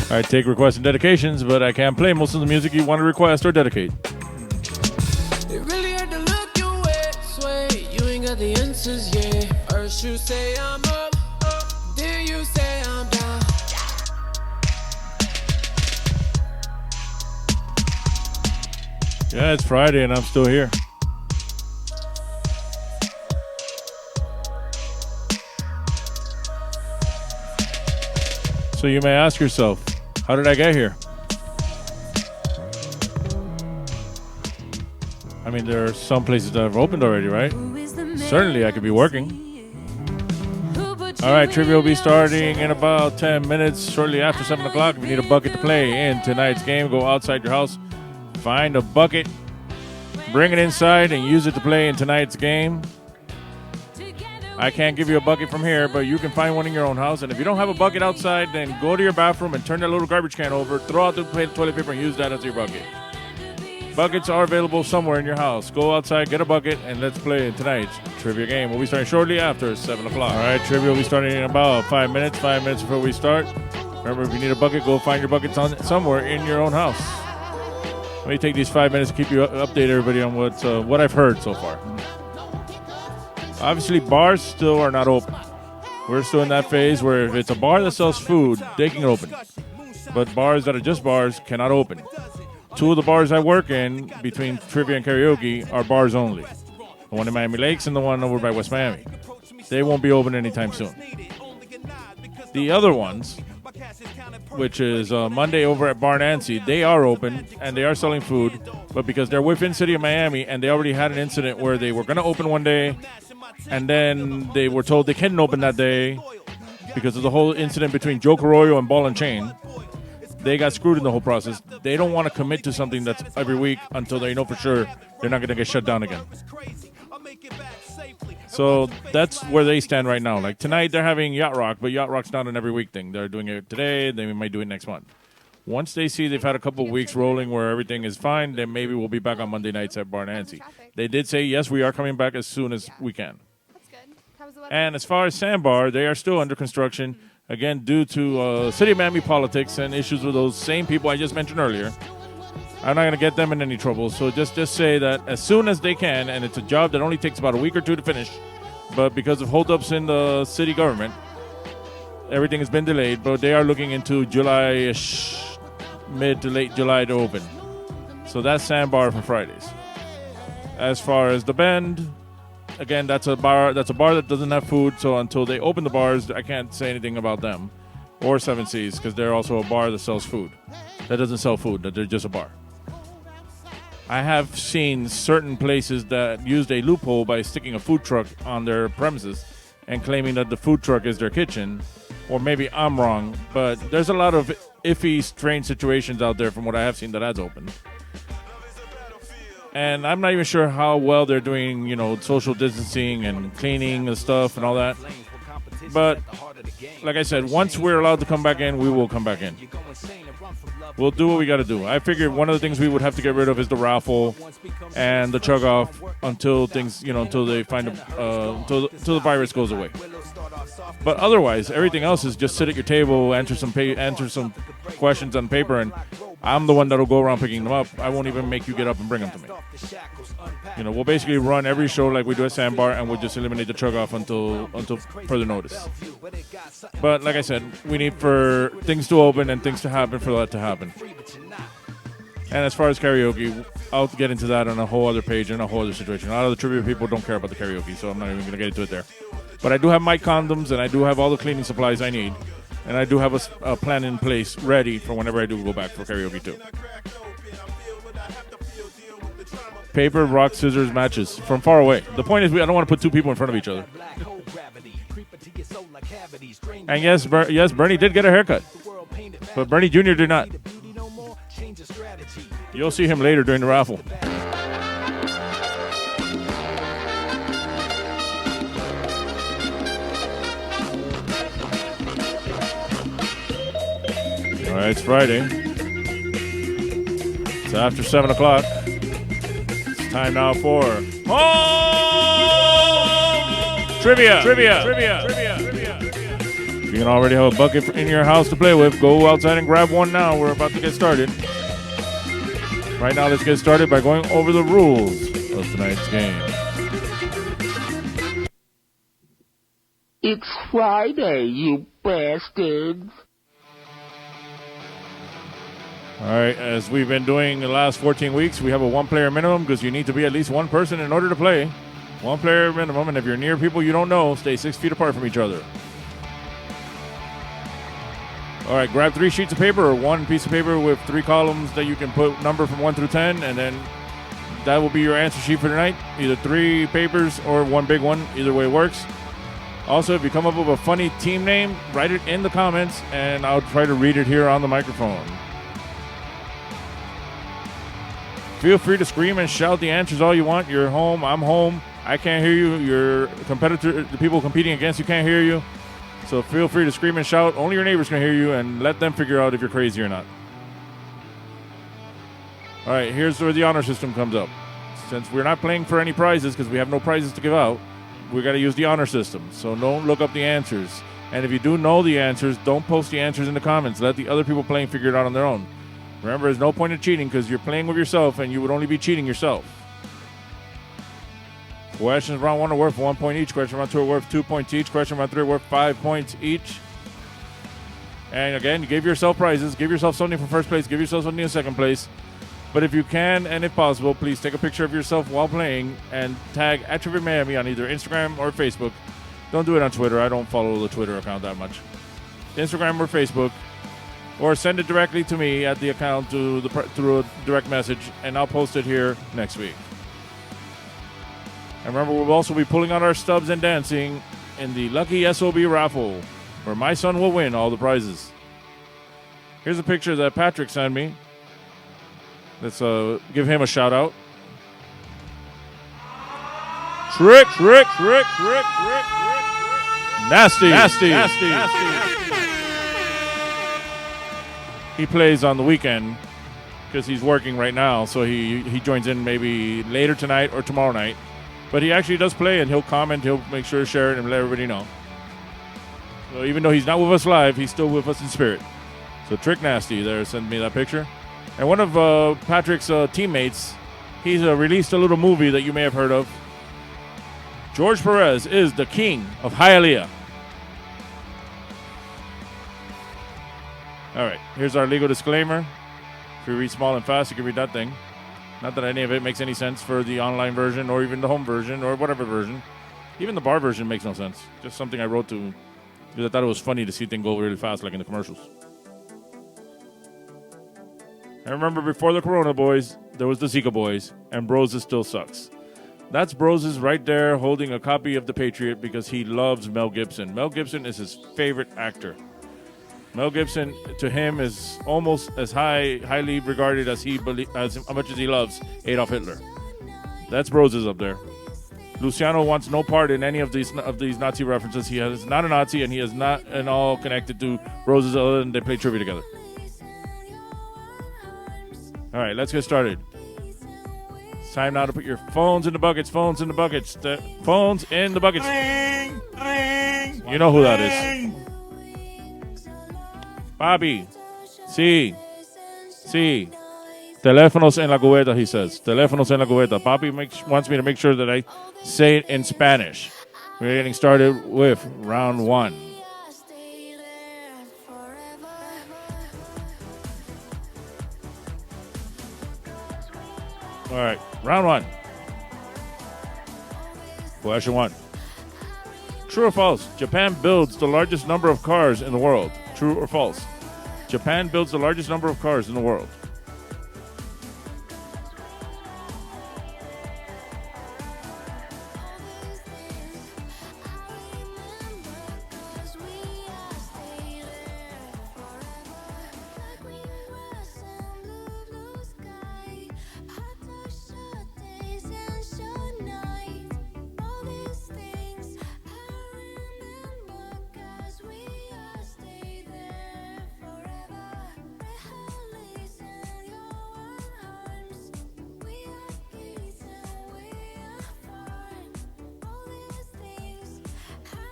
I take requests and dedications, but I can't play most of the music you want to request or dedicate. It really hard to look your way, sway. You ain't got the answers, yeah. First you say I'm up, then you say I'm down. Yeah, it's Friday and I'm still here. So you may ask yourself, how did I get here? I mean, there are some places that have opened already, right? Certainly I could be working. All right, trivia will be starting in about 10 minutes, shortly after 7 o'clock. If you need a bucket to play in tonight's game, go outside your house, find a bucket, bring it inside, and use it to play in tonight's game. I can't give you a bucket from here, but you can find one in your own house. And if you don't have a bucket outside, then go to your bathroom and turn that little garbage can over, throw out the toilet paper, and use that as your bucket. Buckets are available somewhere in your house. Go outside, get a bucket, and let's play tonight's trivia game. We'll be starting shortly after 7 o'clock. All right, trivia will be starting in about 5 minutes. 5 minutes before we start. Remember, if you need a bucket, go find your buckets somewhere in your own house. Let me take these 5 minutes to keep you update everybody on what I've heard so far. Obviously, bars still are not open. We're still in that phase where if it's a bar that sells food, they can open. But bars that are just bars cannot open. Two of the bars I work in, between trivia and karaoke, are bars only. The one in Miami Lakes and the one over by West Miami. They won't be open anytime soon. The other ones, which is Monday over at Bar Nancy, they are open and they are selling food. But because they're within city of Miami and they already had an incident where they were going to open one day, and then they were told they couldn't open that day because of the whole incident between Joe Carollo and Ball and Chain. They got screwed in the whole process. They don't want to commit to something that's every week until they know for sure they're not going to get shut down again. So that's where they stand right now. Like tonight they're having Yacht Rock, but Yacht Rock's not an every week thing. They're doing it today, they might do it next month. Once they see they've had a couple of weeks rolling where everything is fine, then maybe we'll be back on Monday nights at Bar Nancy. They did say, yes, we are coming back as soon as we can. And as far as Sandbar, they are still under construction, again, due to City of Miami politics and issues with those same people I just mentioned earlier. I'm not going to get them in any trouble, so just say that as soon as they can, and it's a job that only takes about a week or two to finish, but because of holdups in the city government, everything has been delayed, but they are looking into July-ish, mid to late July to open. So that's Sandbar for Fridays. As far as the Bend, again, that's a bar that doesn't have food, so until they open the bars, I can't say anything about them. Or Seven Seas, because they're also a bar that sells food. That doesn't sell food, they're just a bar. I have seen certain places that used a loophole by sticking a food truck on their premises and claiming that the food truck is their kitchen. Or maybe I'm wrong, but there's a lot of iffy, strange situations out there from what I have seen that has opened. And I'm not even sure how well they're doing, social distancing and cleaning and stuff and all that. But, like I said, once we're allowed to come back in, we will come back in. We'll do what we got to do. I figured one of the things we would have to get rid of is the raffle and the chug-off until things, until they find until the virus goes away. But otherwise, everything else is just sit at your table, answer some questions on paper, and I'm the one that'll go around picking them up. I won't even make you get up and bring them to me. We'll basically run every show like we do at Sandbar, and we'll just eliminate the chug-off until further notice. But like I said, we need for things to open and things to happen for that to happen. And as far as karaoke, I'll get into that on a whole other page and a whole other situation. A lot of the trivia people don't care about the karaoke, so I'm not even going to get into it there. But I do have my condoms, and I do have all the cleaning supplies I need. And I do have a plan in place ready for whenever I do go back for karaoke too. Paper, rock, scissors matches from far away. The point is, I don't want to put two people in front of each other. And yes, Bernie did get a haircut, but Bernie Jr. did not. You'll see him later during the raffle. All right, it's Friday. It's after 7 o'clock. It's time now for Trivia. If you can already have a bucket in your house to play with, go outside and grab one now. We're about to get started. Right now, let's get started by going over the rules of tonight's game. It's Friday, you bastards. All right, as we've been doing the last 14 weeks, we have a one-player minimum because you need to be at least one person in order to play. One player minimum, and if you're near people you don't know, stay 6 feet apart from each other. All right, grab 3 sheets of paper or one piece of paper with 3 columns that you can put number from 1 through 10, and then that will be your answer sheet for tonight. Either 3 papers or one big one. Either way works. Also, if you come up with a funny team name, write it in the comments, and I'll try to read it here on the microphone. Feel free to scream and shout the answers all you want. You're home, I'm home, I can't hear you. Your competitor, the people competing against you can't hear you. So feel free to scream and shout. Only your neighbors can hear you, and let them figure out if you're crazy or not. All right, here's where the honor system comes up. Since we're not playing for any prizes because we have no prizes to give out, we got to use the honor system. So don't look up the answers. And if you do know the answers, don't post the answers in the comments. Let the other people playing figure it out on their own. Remember, there's no point in cheating because you're playing with yourself and you would only be cheating yourself. Questions round 1 are worth 1 point each. Question round 2 are worth 2 points each. Question round 3 are worth 5 points each. And again, you give yourself prizes. Give yourself something for first place. Give yourself something in second place. But if you can, and if possible, please take a picture of yourself while playing and tag @TrivIaMiami on either Instagram or Facebook. Don't do it on Twitter. I don't follow the Twitter account that much. Instagram or Facebook. Or send it directly to me at the account through a direct message, and I'll post it here next week. And remember, we'll also be pulling out our stubs and dancing in the Lucky SOB raffle, where my son will win all the prizes. Here's a picture that Patrick sent me. Let's give him a shout out. Trick. Nasty. He plays on the weekend because he's working right now, so he joins in maybe later tonight or tomorrow night. But he actually does play, and he'll comment, he'll make sure to share it and let everybody know. So even though he's not with us live, he's still with us in spirit. So Trick Nasty there sent me that picture. And one of Patrick's teammates, he's released a little movie that you may have heard of. George Perez is the king of Hialeah. All right, here's our legal disclaimer. If you read small and fast, you can read that thing. Not that any of it makes any sense for the online version or even the home version or whatever version. Even the bar version makes no sense. Just something I wrote to because I thought it was funny to see things go really fast like in the commercials. And remember, before the Corona boys, there was the Zika boys, and Broses still sucks. That's Broses right there holding a copy of The Patriot because he loves Mel Gibson. Mel Gibson is his favorite actor. Mel Gibson, to him, is almost as highly regarded as as much as he loves Adolf Hitler. That's Broses up there. Luciano wants no part in any of these Nazi references. He is not a Nazi, and he is not at all connected to Broses other than they play trivia together. All right, let's get started. It's time now to put your phones in the buckets. Phones in the buckets. Phones in the buckets. Ring, ring, you know who that is. Bobby. Sí. Teléfonos en la cubeta, he says. Teléfonos en la cubeta. Bobby wants me to make sure that I say it in Spanish. We're getting started with round 1. All right, round 1. Question 1. True or false? Japan builds the largest number of cars in the world. True or false? Japan builds the largest number of cars in the world.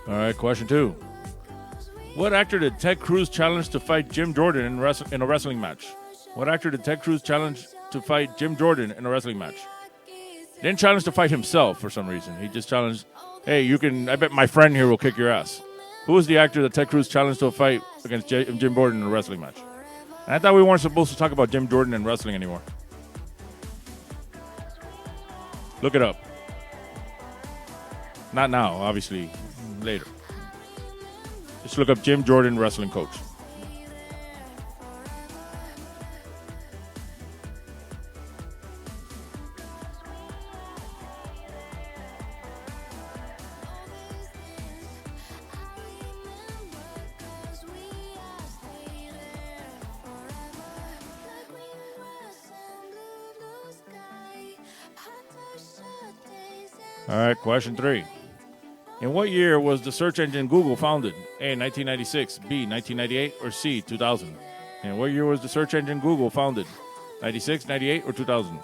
All right, question 2. What actor did Ted Cruz challenge to fight Jim Jordan in a wrestling match? What actor did Ted Cruz challenge to fight Jim Jordan in a wrestling match? Didn't challenge to fight himself for some reason. He just challenged, hey, you can, I bet my friend here will kick your ass. Who was the actor that Ted Cruz challenged to a fight against Jim Jordan in a wrestling match? And I thought we weren't supposed to talk about Jim Jordan and wrestling anymore. Look it up. Not now, obviously, later. Just look up Jim Jordan wrestling coach. All right, question 3. In what year was the search engine Google founded? A, 1996, B, 1998, or C, 2000? In what year was the search engine Google founded? 96, 98, or 2000?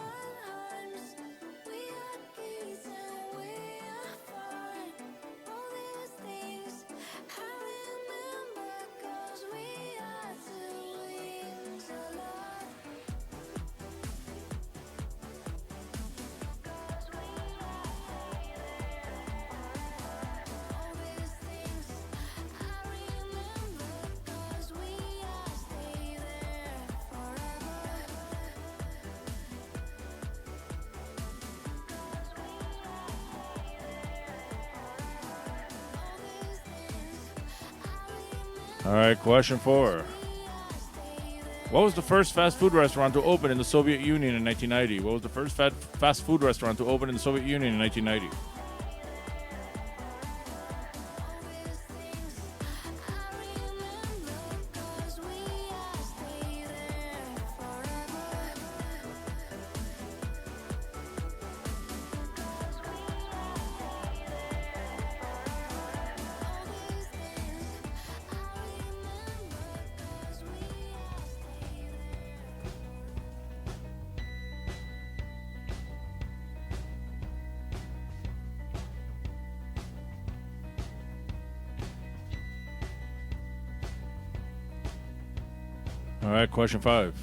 All right, question 4. What was the first fast food restaurant to open in the Soviet Union in 1990? What was the first fast food restaurant to open in the Soviet Union in 1990? All right, question 5.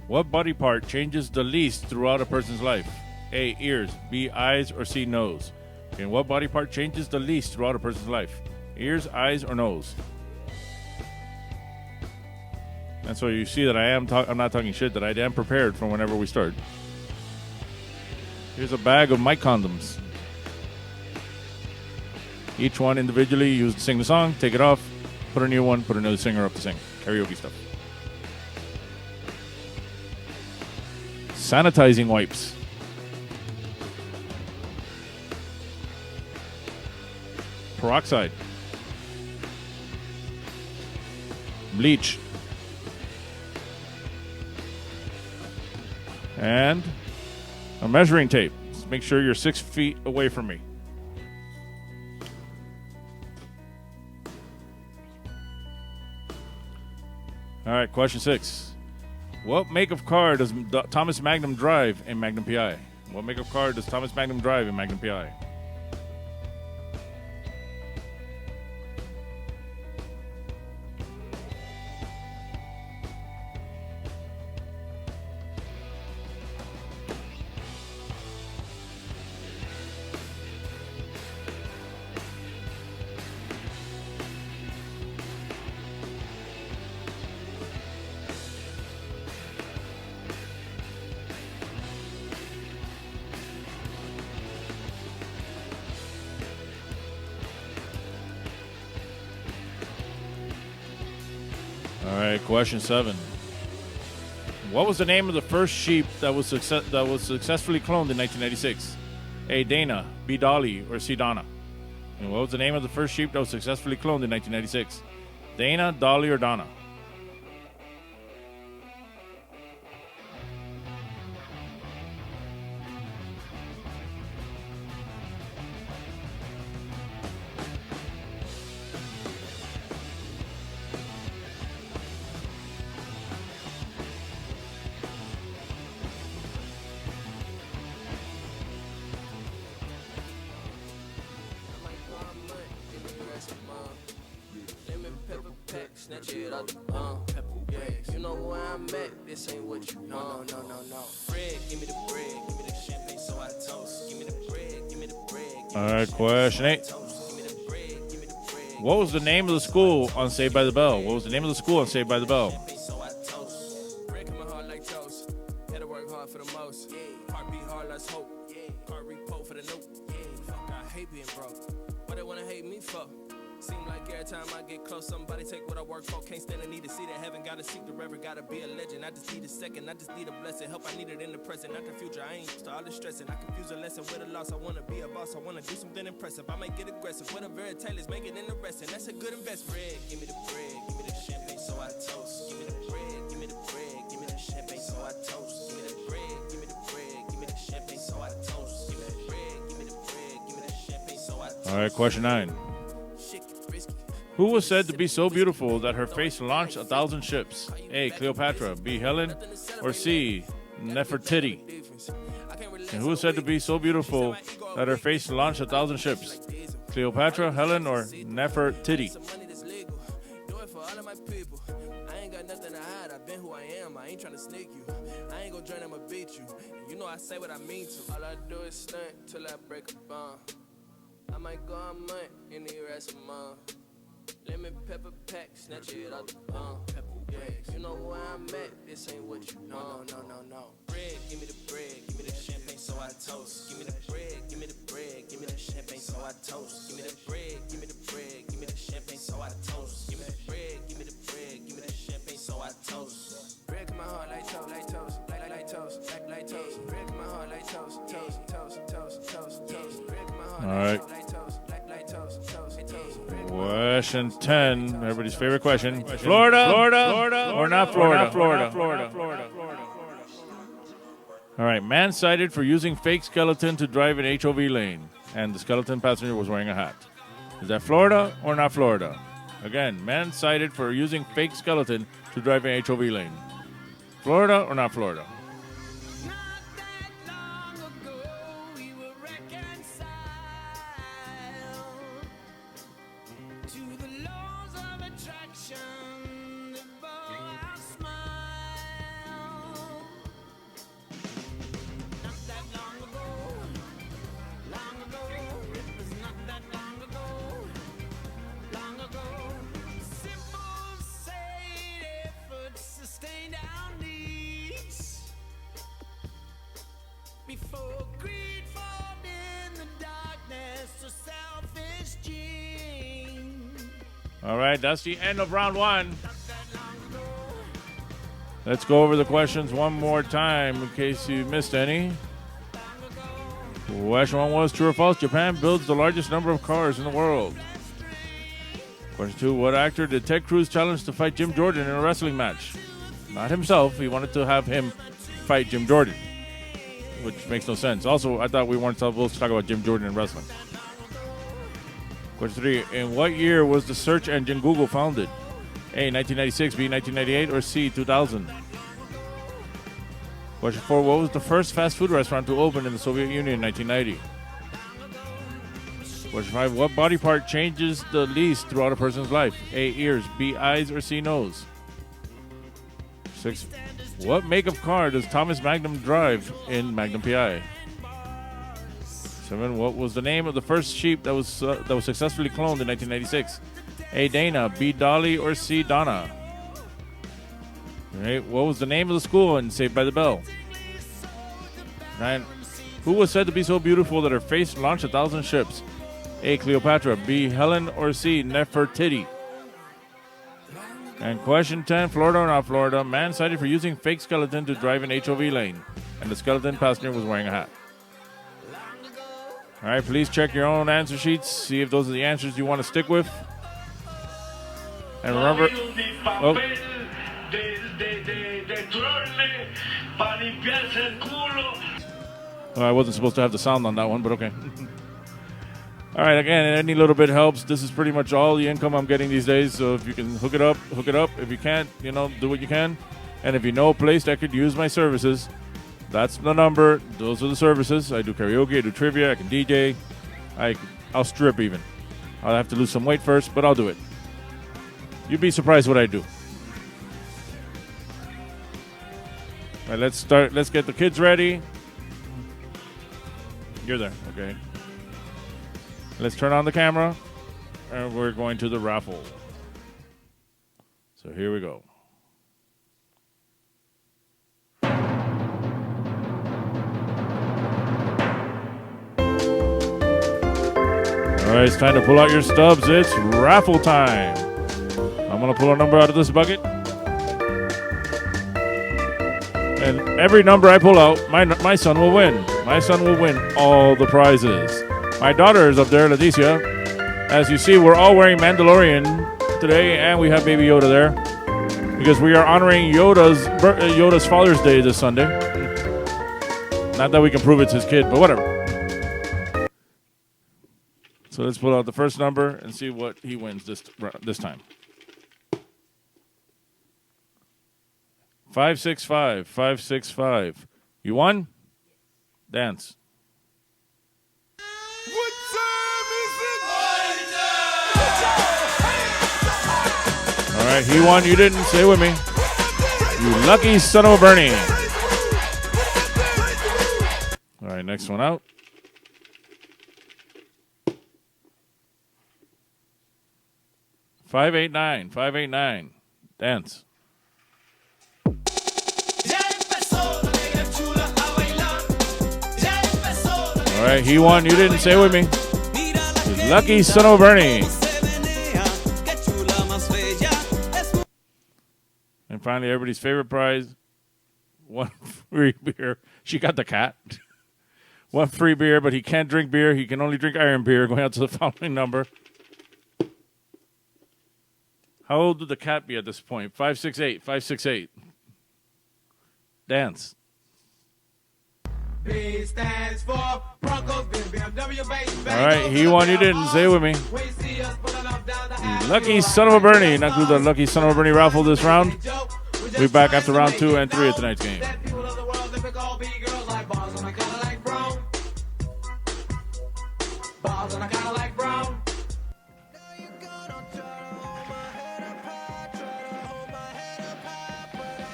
What body part changes the least throughout a person's life? A, ears, B, eyes, or C, nose? And what body part changes the least throughout a person's life? Ears, eyes, or nose? And so you see that I'm not talking shit, that I am prepared for whenever we start. Here's a bag of mic condoms. Each one individually used to sing the song, take it off, put a new one, put another singer up to sing. Karaoke stuff. Sanitizing wipes. Peroxide. Bleach. And a measuring tape. Just make sure you're 6 feet away from me. All right, question 6. What make of car does Thomas Magnum drive in Magnum PI? What make of car does Thomas Magnum drive in Magnum PI? All right, question 7. What was the name of the first sheep that was successfully cloned in 1996? A, Dana, B, Dolly, or C, Donna? And what was the name of the first sheep that was successfully cloned in 1996? Dana, Dolly, or Donna? snatch it up. Yeah, you know where I'm at. This ain't what you know. No. Bread, give me the bread. Give me the champagne so I toast. Give me the bread. Give me the bread. All right, question 8. What was the name of the school on Saved by the Bell? What was the name of the school on Saved by the Bell? So I toast. Bread coming hard like toast. Had to work hard for the most. Heart beat hard, let's hope. Car repo for the note. Fuck, I hate being broke. What they wanna hate me for? Seem like every time I get close, somebody take what I work for. Can't stand the need to see that heaven, gotta seek the reverend, gotta be a legend. I just need a second, I just need a blessing. Help, I need it in the present, not the future. I ain't used to all this stressing. I confuse a lesson with a loss. I wanna be a boss, I wanna do something impressive. I might get aggressive, whatever it takes, make it interesting. That's a good investment. Bread, give me the bread, give me the champagne so I toast. Give me the bread, give me the bread, give me the champagne so I toast. Give me the bread, give me the bread, give me the champagne so I toast. Give me the bread, give me the bread, give me the champagne so I toast. All right, question 9. Who was said to be so beautiful that her face launched 1,000 ships? A. Cleopatra, B. Helen, or C. Nefertiti? And who was said to be so beautiful that her face launched 1,000 ships? Cleopatra, Helen, or Nefertiti? Do it for all of my people. I ain't got nothing to hide. I've been who I am. I ain't trying to sneak you. I ain't gonna join, I'ma beat you. And you know I say what I mean to. All I do is stunt till I break a bone. I might go a month in the rest of month. Lemon pepper pack, snatch it up. Yeah, you know where I'm at. This ain't what you know. No. Bread, give me the bread, give me the champagne so I toast. Give me the bread, give me the bread, give me the champagne so I toast. Give me the bread, give me the bread, give me the champagne so I toast. Give me the bread, give me the bread, give me the champagne so I toast. Bread come my heart like toast, like toast, like toast, like toast. Bread come my heart like toast, toast, toast, toast, toast, toast. Bread come my heart like toast, like toast, like toast, toast, toast. Question 10, everybody's favorite question. Florida, or not Florida? All right, man cited for using fake skeleton to drive an HOV lane, and the skeleton passenger was wearing a hat. Is that Florida or not Florida? Again, man cited for using fake skeleton to drive an HOV lane. Florida or not Florida? Before greed formed in the darkness, a selfish gene. All right, that's the end of round 1. Let's go over the questions one more time in case you missed any. Question 1 was true or false. Japan builds the largest number of cars in the world. Question 2, what actor did Ted Cruz challenge to fight Jim Jordan in a wrestling match? Not himself. He wanted to have him fight Jim Jordan, which makes no sense. Also, I thought we weren't supposed to talk about Jim Jordan in wrestling. Question 3, in what year was the search engine Google founded? A, 1996, B, 1998, or C, 2000? Question 4, what was the first fast food restaurant to open in the Soviet Union in 1990? Question 5, what body part changes the least throughout a person's life? A, ears, B, eyes, or C, nose? 6, what make of car does Thomas Magnum drive in Magnum PI? 7, what was the name of the first sheep that was successfully cloned in 1996? A, Dana, B, Dolly, or C, Donna? 8, what was the name of the school in Saved by the Bell? 9, who was said to be so beautiful that her face launched 1,000 ships? A, Cleopatra, B, Helen, or C, Nefertiti? And question 10, Florida or not Florida, man cited for using fake skeleton to drive an HOV lane, and the skeleton passenger was wearing a hat. All right, please check your own answer sheets, see if those are the answers you want to stick with. And remember, I wasn't supposed to have the sound on that one, but okay. All right, again, any little bit helps. This is pretty much all the income I'm getting these days. So if you can hook it up. If you can't, do what you can. And if you know a place that could use my services, that's the number. Those are the services. I do karaoke, I do trivia, I can DJ. I'll strip even. I'll have to lose some weight first, but I'll do it. You'd be surprised what I do. All right, let's start. Let's get the kids ready. You're there, okay. Let's turn on the camera, and we're going to the raffle. So here we go. All right, it's time to pull out your stubs. It's raffle time. I'm going to pull a number out of this bucket. And every number I pull out, my son will win. My son will win all the prizes. My daughter is up there, Leticia. As you see, we're all wearing Mandalorian today, and we have Baby Yoda there. Because we are honoring Yoda's Father's Day this Sunday. Not that we can prove it's his kid, but whatever. So let's pull out the first number and see what he wins this time. 565, 565. You won? Dance. What time is it? All right, he won. You didn't. Stay with me. You lucky son of a Bernie. All right, next one out. 589, 589. Dance. All right, he won. You didn't. Stay with me. You lucky son of a Bernie. And finally, everybody's favorite prize. One free beer. She got the cat. One free beer, but he can't drink beer. He can only drink iron beer. Going out to the following number. How old would the cat be at this point? 568, 568. Dance. B stands for Broncos, BMW, baby. All right, he won. You didn't. Say it with me. You lucky son of a Bernie. Not do the lucky son of a Bernie raffle this round. We'll be back after round 2 and 3 of tonight's game.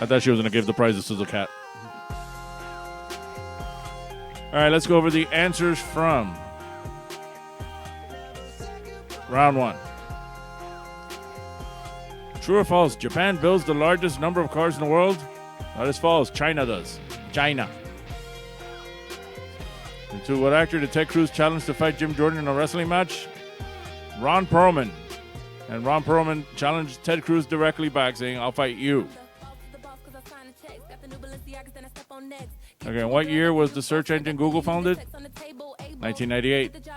I thought she was going to give the prizes to the cat. All right, let's go over the answers from round 1. True or false? Japan builds the largest number of cars in the world? That is false. China does. China. And 2, what actor did Ted Cruz challenge to fight Jim Jordan in a wrestling match? Ron Perlman. And Ron Perlman challenged Ted Cruz directly back, saying, "I'll fight you." Okay, what year was the search engine Google founded? 1998.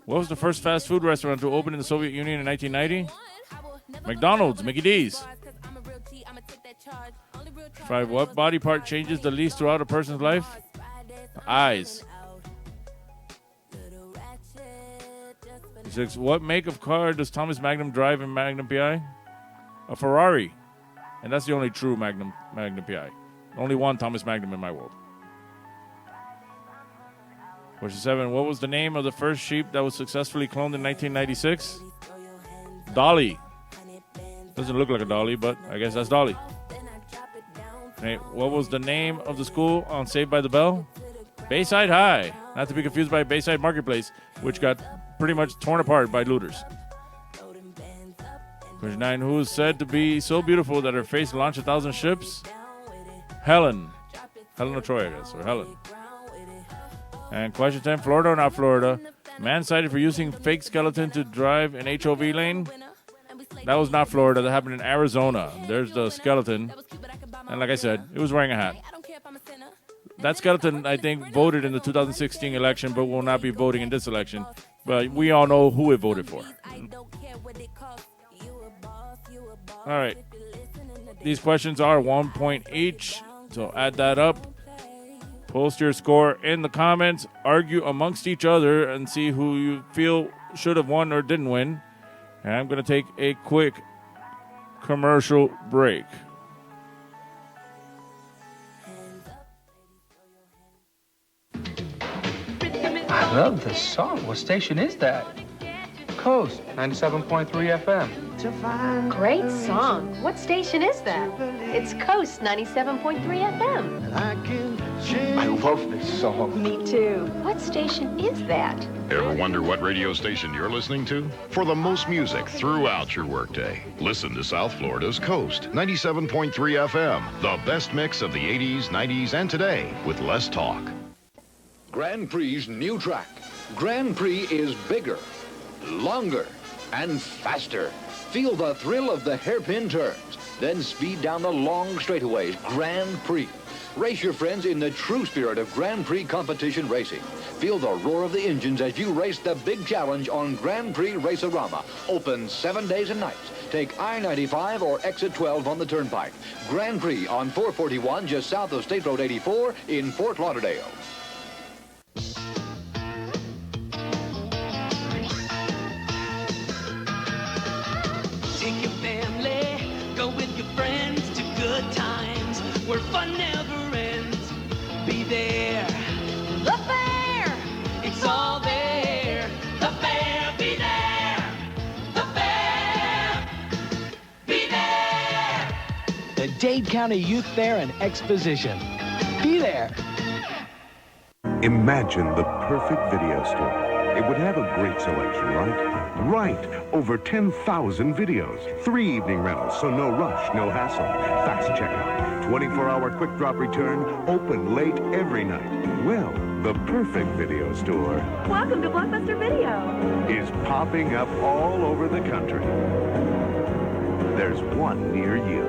What was the first fast food restaurant to open in the Soviet Union in 1990? McDonald's, Mickey D's. 5, what body part changes the least throughout a person's life? Eyes. 6, what make of car does Thomas Magnum drive in Magnum PI? A Ferrari. And that's the only true Magnum PI. Only one Thomas Magnum in my world. Question 7. What was the name of the first sheep that was successfully cloned in 1996? Dolly. Doesn't look like a dolly, but I guess that's Dolly. Okay, what was the name of the school on Saved by the Bell? Bayside High. Not to be confused by Bayside Marketplace, which got pretty much torn apart by looters. Question 9. Who is said to be so beautiful that her face launched 1,000 ships? Helen. Helen of Troy, I guess, or Helen. And question 10. Florida or not Florida? Man cited for using fake skeleton to drive an HOV lane. That was not Florida. That happened in Arizona. There's the skeleton. And like I said, it was wearing a hat. That skeleton, I think, voted in the 2016 election, but will not be voting in this election. But we all know who it voted for. All right. These questions are 1 point each. So add that up. Post your score in the comments. Argue amongst each other and see who you feel should have won or didn't win. And I'm going to take a quick commercial break. I love this song. What station is that? Coast, 97.3 FM. Great song. What station is that? It's Coast 97.3 FM. I love this song. Me too. What station is that? Ever wonder what radio station you're listening to? For the most music throughout your workday, listen to South Florida's Coast 97.3 FM. The best mix of the 80s, 90s, and today with less talk. Grand Prix's new track. Grand Prix is bigger, longer, and faster. Feel the thrill of the hairpin turns. Then speed down the long straightaways. Grand Prix. Race your friends in the true spirit of Grand Prix competition racing. Feel the roar of the engines as you race the big challenge on Grand Prix Race-A-Rama. Open 7 days and nights. Take I-95 or Exit 12 on the Turnpike. Grand Prix on 441 just south of State Road 84 in Fort Lauderdale. Take your family, go with your friends to good times where fun never ends. Be there. The fair, it's all there. The fair, be there. The fair, be there. The Dade County Youth Fair and Exposition. Be there. Imagine the perfect video store. It would have a great selection, right? Right. Over 10,000 videos. 3 evening rentals, so no rush, no hassle. Fast checkout. 24-hour quick drop return. Open late every night. Well, the perfect video store. Welcome to Blockbuster Video. Is popping up all over the country. There's one near you.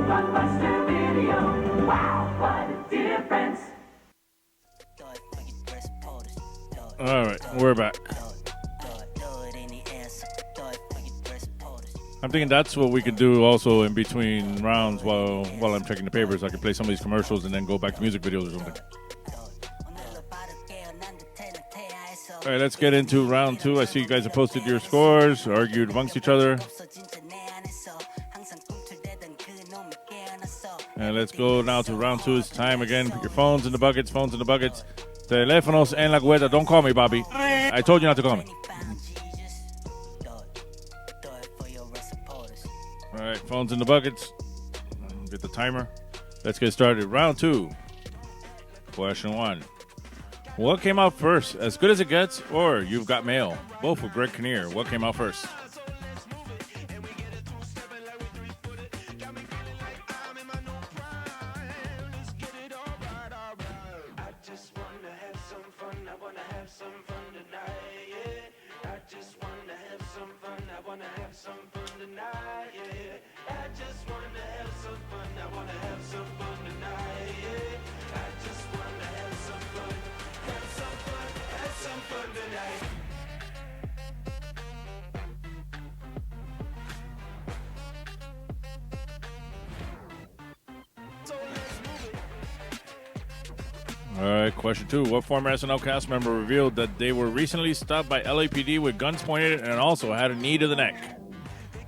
Blockbuster Video. Wow, what a difference. All right, we're back. I'm thinking that's what we could do also in between rounds while I'm checking the papers. I could play some of these commercials and then go back to music videos or something. All right, let's get into round 2. I see you guys have posted your scores, argued amongst each other. And let's go now to round 2. It's time again. Put your phones in the buckets, Teléfonos en la cuenta. Don't call me, Bobby. I told you not to call me. All right, phones in the buckets. Get the timer. Let's get started. Round 2. Question 1. What came out first? As Good as It Gets or You've Got Mail? Both with Greg Kinnear. What came out first? All right, question 2. What former SNL cast member revealed that they were recently stopped by LAPD with guns pointed and also had a knee to the neck?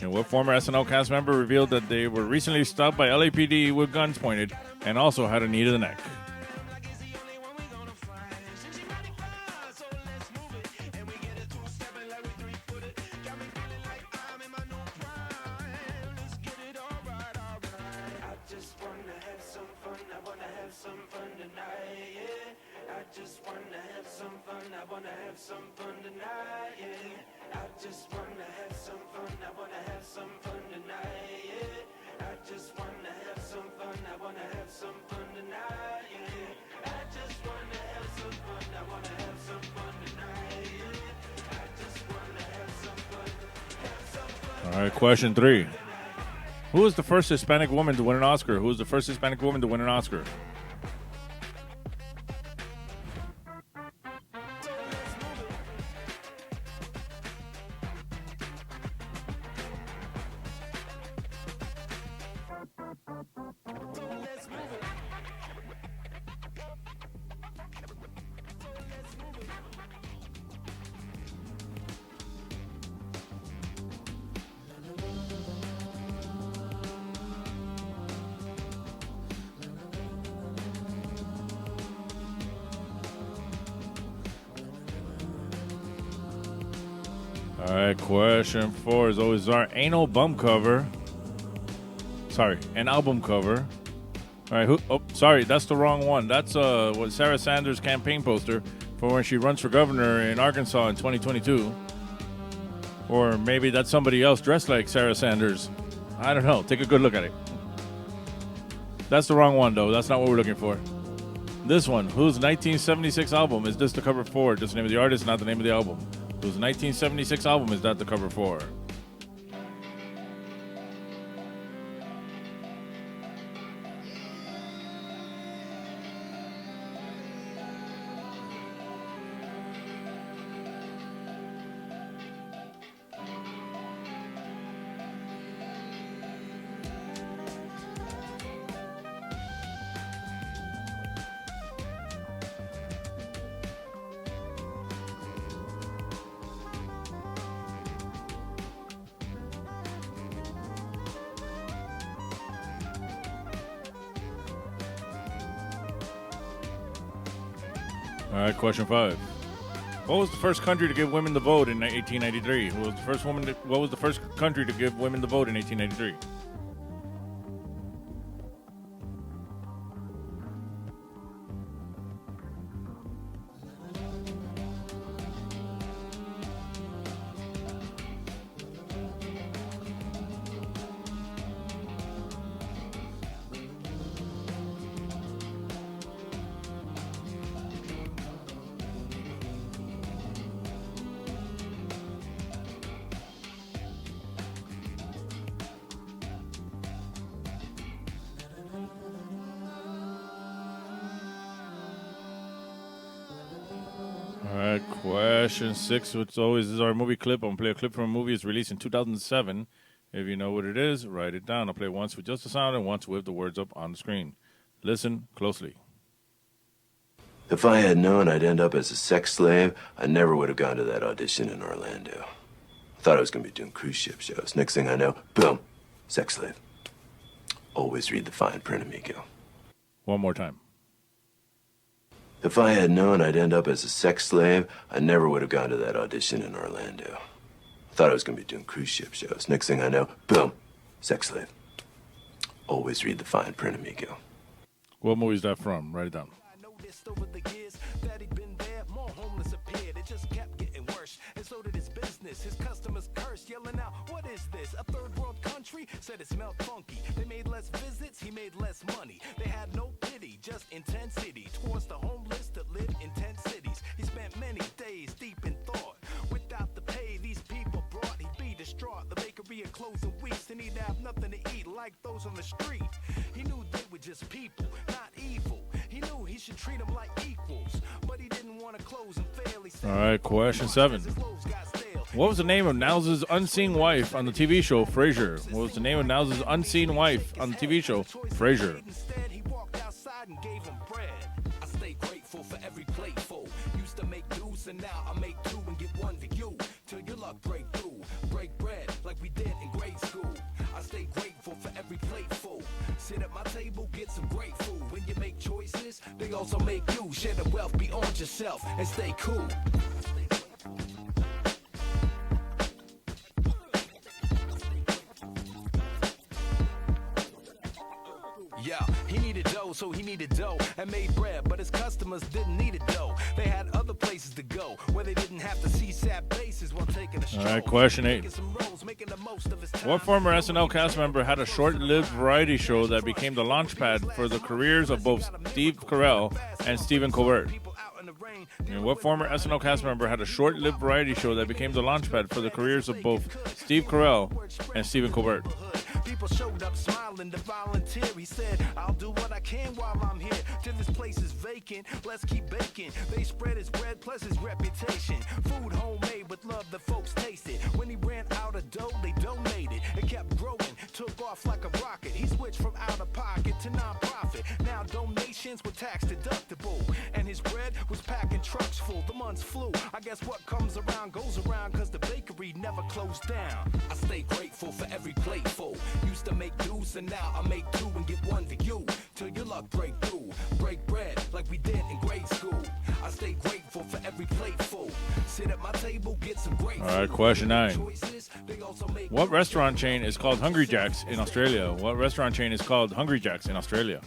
And what former SNL cast member revealed that they were recently stopped by LAPD with guns pointed and also had a knee to the neck? All right, question 3. Who was the first Hispanic woman to win an Oscar? Who was the first Hispanic woman to win an Oscar? All right, question 4 is always our anal bum cover. Sorry, an album cover. All right, sorry, that's the wrong one. That's what Sarah Sanders' campaign poster for when she runs for governor in Arkansas in 2022. Or maybe that's somebody else dressed like Sarah Sanders. I don't know. Take a good look at it. That's the wrong one, though. That's not what we're looking for. This one, whose 1976 album is this the cover for? Just the name of the artist, not the name of the album. Whose 1976 album is that the cover for? All right, question 5. What was the first country to give women the vote in 1893? What was the first country to give women the vote in 1893? All right, question 6, which always is our movie clip. I'm going to play a clip from a movie. It's released in 2007. If you know what it is, write it down. I'll play it once with just the sound and once with the words up on the screen. Listen closely. If I had known I'd end up as a sex slave, I never would have gone to that audition in Orlando. I thought I was going to be doing cruise ship shows. Next thing I know, boom, sex slave. Always read the fine print, amigo. One more time. If I had known I'd end up as a sex slave, I never would have gone to that audition in Orlando. I thought I was going to be doing cruise ship shows. Next thing I know, boom, sex slave. Always read the fine print, amigo. What movie is that from? Write it down. Over the years that he'd been there, more homeless appeared. It just kept getting worse, and so did his business. His customers cursed, yelling out, "What is this? A third world country?" Said it smelled funky. They made less visits, he made less money. They had no pity, just intensity towards the homeless that live in tent cities. He spent many days deep in thought. Without the pay these people brought, he'd be distraught. The bakery would close in weeks, and he'd have nothing to eat like those on the street. He knew they were just people, not evil. He knew he should treat them like equals, but he didn't want to close and fail. He said, all right, question 7. What was the name of Now's unseen wife on the TV show Frasier? What was the name of Now's unseen wife on the TV show Frasier? Instead, he walked outside and gave him bread. I stay grateful for every plateful. Used to make dues, and now I make 2 and give 1 to you. Till your luck break through. Break bread like we did in grade school. I stay grateful for every plateful. Sit at my table, get some great food. When you make choices, they also make you. Share the wealth beyond yourself and stay cool. Yeah, he needed dough, so he needed dough and made bread, but his customers didn't need it dough. They had other places to go where they didn't have to see sad faces while taking a stroll. All right, question 8. What former SNL cast member had a short-lived variety show that became the launchpad for the careers of both Steve Carell and Stephen Colbert? And what former SNL cast member had a short-lived variety show that became the launchpad for the careers of both Steve Carell and Stephen Colbert? People showed up smiling to volunteer. He said, "I'll do what I can while I'm here. Till this place is vacant, let's keep baking." They spread his bread plus his reputation. Food homemade with love that folks tasted. When he ran out of dough, they donated. It kept growing, took off like a rocket. He switched from out of pocket to non-profit. Now donations were tax deductible, and his bread was packing trucks full. The months flew. I guess what comes around goes around, cause the bakery never closed down. I stay grateful for every plateful. Used to make dues, and now I make 2 and give 1 to you. Till your luck break through. Break bread like we did in grade school. I stay grateful for every plateful. Sit at my table, get some great All right, question 9. What restaurant chain is called Hungry Jack's in Australia? What restaurant chain is called Hungry Jack's in Australia?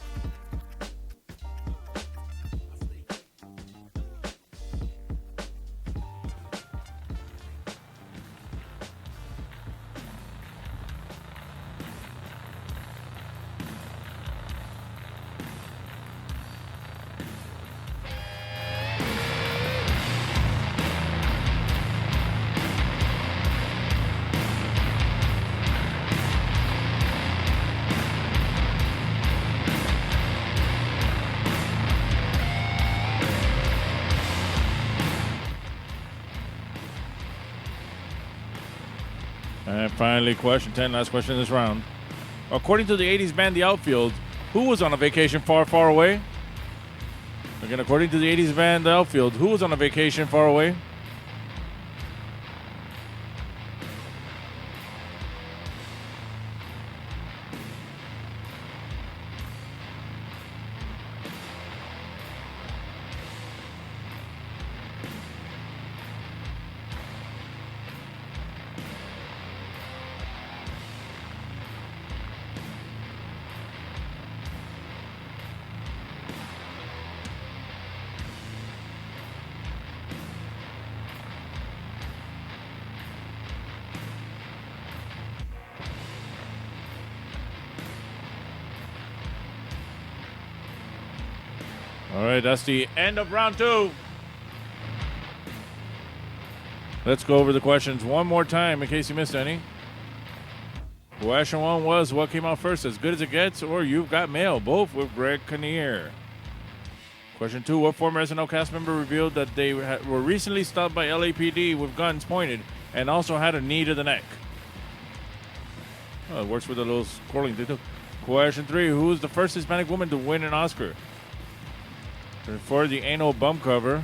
And finally, question 10, last question in this round. According to the 80s band The Outfield, who was on a vacation far, far away? Again, according to the 80s band The Outfield, who was on a vacation far away? All right, that's the end of round 2. Let's go over the questions one more time in case you missed any. Question 1 was, what came out first, As Good as It Gets or You've Got Mail, both with Greg Kinnear. Question 2, what former SNL cast member revealed that they were recently stopped by LAPD with guns pointed and also had a knee to the neck? Oh, it works with a little scrolling thing too. Question 3, who was the first Hispanic woman to win an Oscar? For the anal bum cover.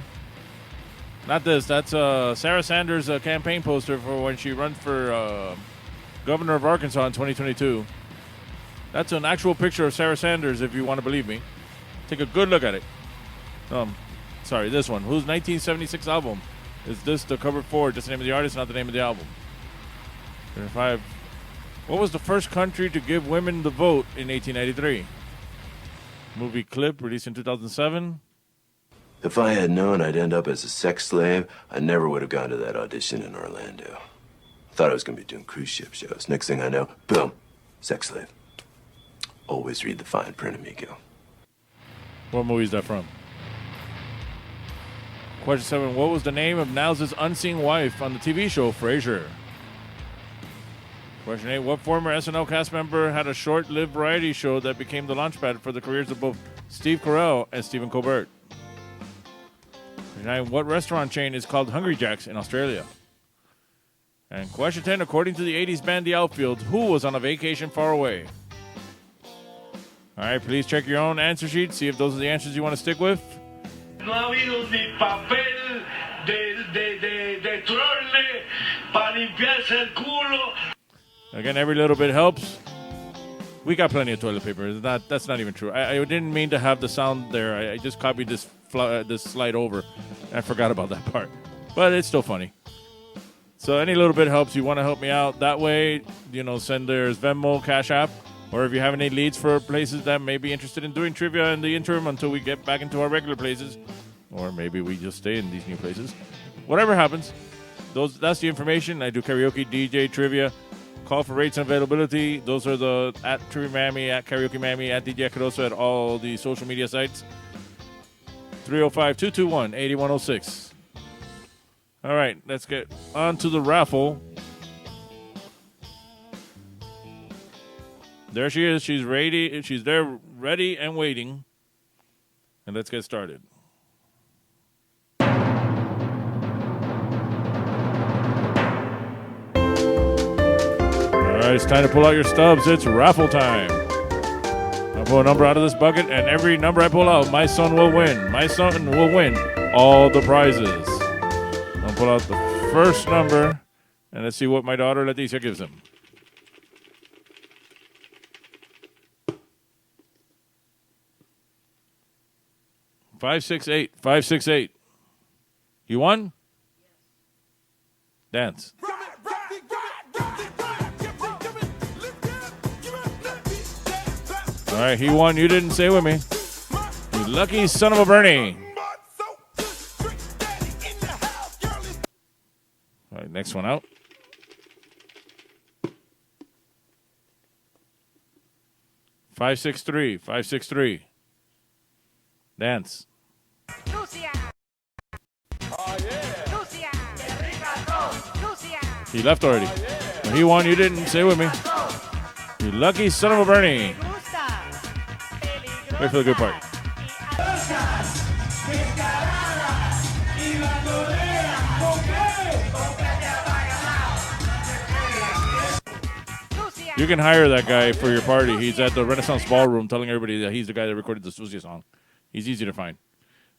Not this. That's Sarah Sanders' campaign poster for when she runs for governor of Arkansas in 2022. That's an actual picture of Sarah Sanders, if you want to believe me. Take a good look at it. Sorry, this one. Whose 1976 album is this the cover for? Just the name of the artist, not the name of the album. 5. What was the first country to give women the vote in 1893? Movie clip released in 2007. If I had known I'd end up as a sex slave, I never would have gone to that audition in Orlando. I thought I was going to be doing cruise ship shows. Next thing I know, boom, sex slave. Always read the fine print, amigo. What movie is that from? Question 7. What was the name of Now's unseen wife on the TV show Frasier? Question 8. What former SNL cast member had a short-lived variety show that became the launchpad for the careers of both Steve Carell and Stephen Colbert? Question 9. What restaurant chain is called Hungry Jack's in Australia? And question 10. According to the 80s band The Outfield, who was on a vacation far away? All right, please check your own answer sheet. See if those are the answers you want to stick with. No ha habido ni papel de trole para limpiarse el culo. Again, every little bit helps. We got plenty of toilet paper. That's not even true. I didn't mean to have the sound there. I just copied this slide over. I forgot about that part. But it's still funny. So any little bit helps. You want to help me out that way, send there's Venmo, Cash App. Or if you have any leads for places that may be interested in doing trivia in the interim until we get back into our regular places. Or maybe we just stay in these new places. Whatever happens, that's the information. I do karaoke, DJ, trivia. Call for rates and availability. Those are the at Trivia Mammy, at Karaoke Mammy, at DJ Caroso at all the social media sites. 305-221-8106. All right, let's get on to the raffle. There she is. She's ready. She's there, ready and waiting. And let's get started. All right, it's time to pull out your stubs. It's raffle time. I pull a number out of this bucket, and every number I pull out, my son will win. My son will win all the prizes. I'll pull out the first number, and let's see what my daughter Leticia gives him. 568. 568. You won? Dance. All right, he won. You didn't say with me. You lucky son of a Bernie. All right, next one out. Five, 6-3. 5-6-3. Dance. He left already. He won. You didn't. Stay with me. You lucky son of a Bernie. Wait for the good part. You can hire that guy for your party. He's at the Renaissance Ballroom telling everybody that he's the guy that recorded the Sucia song. He's easy to find.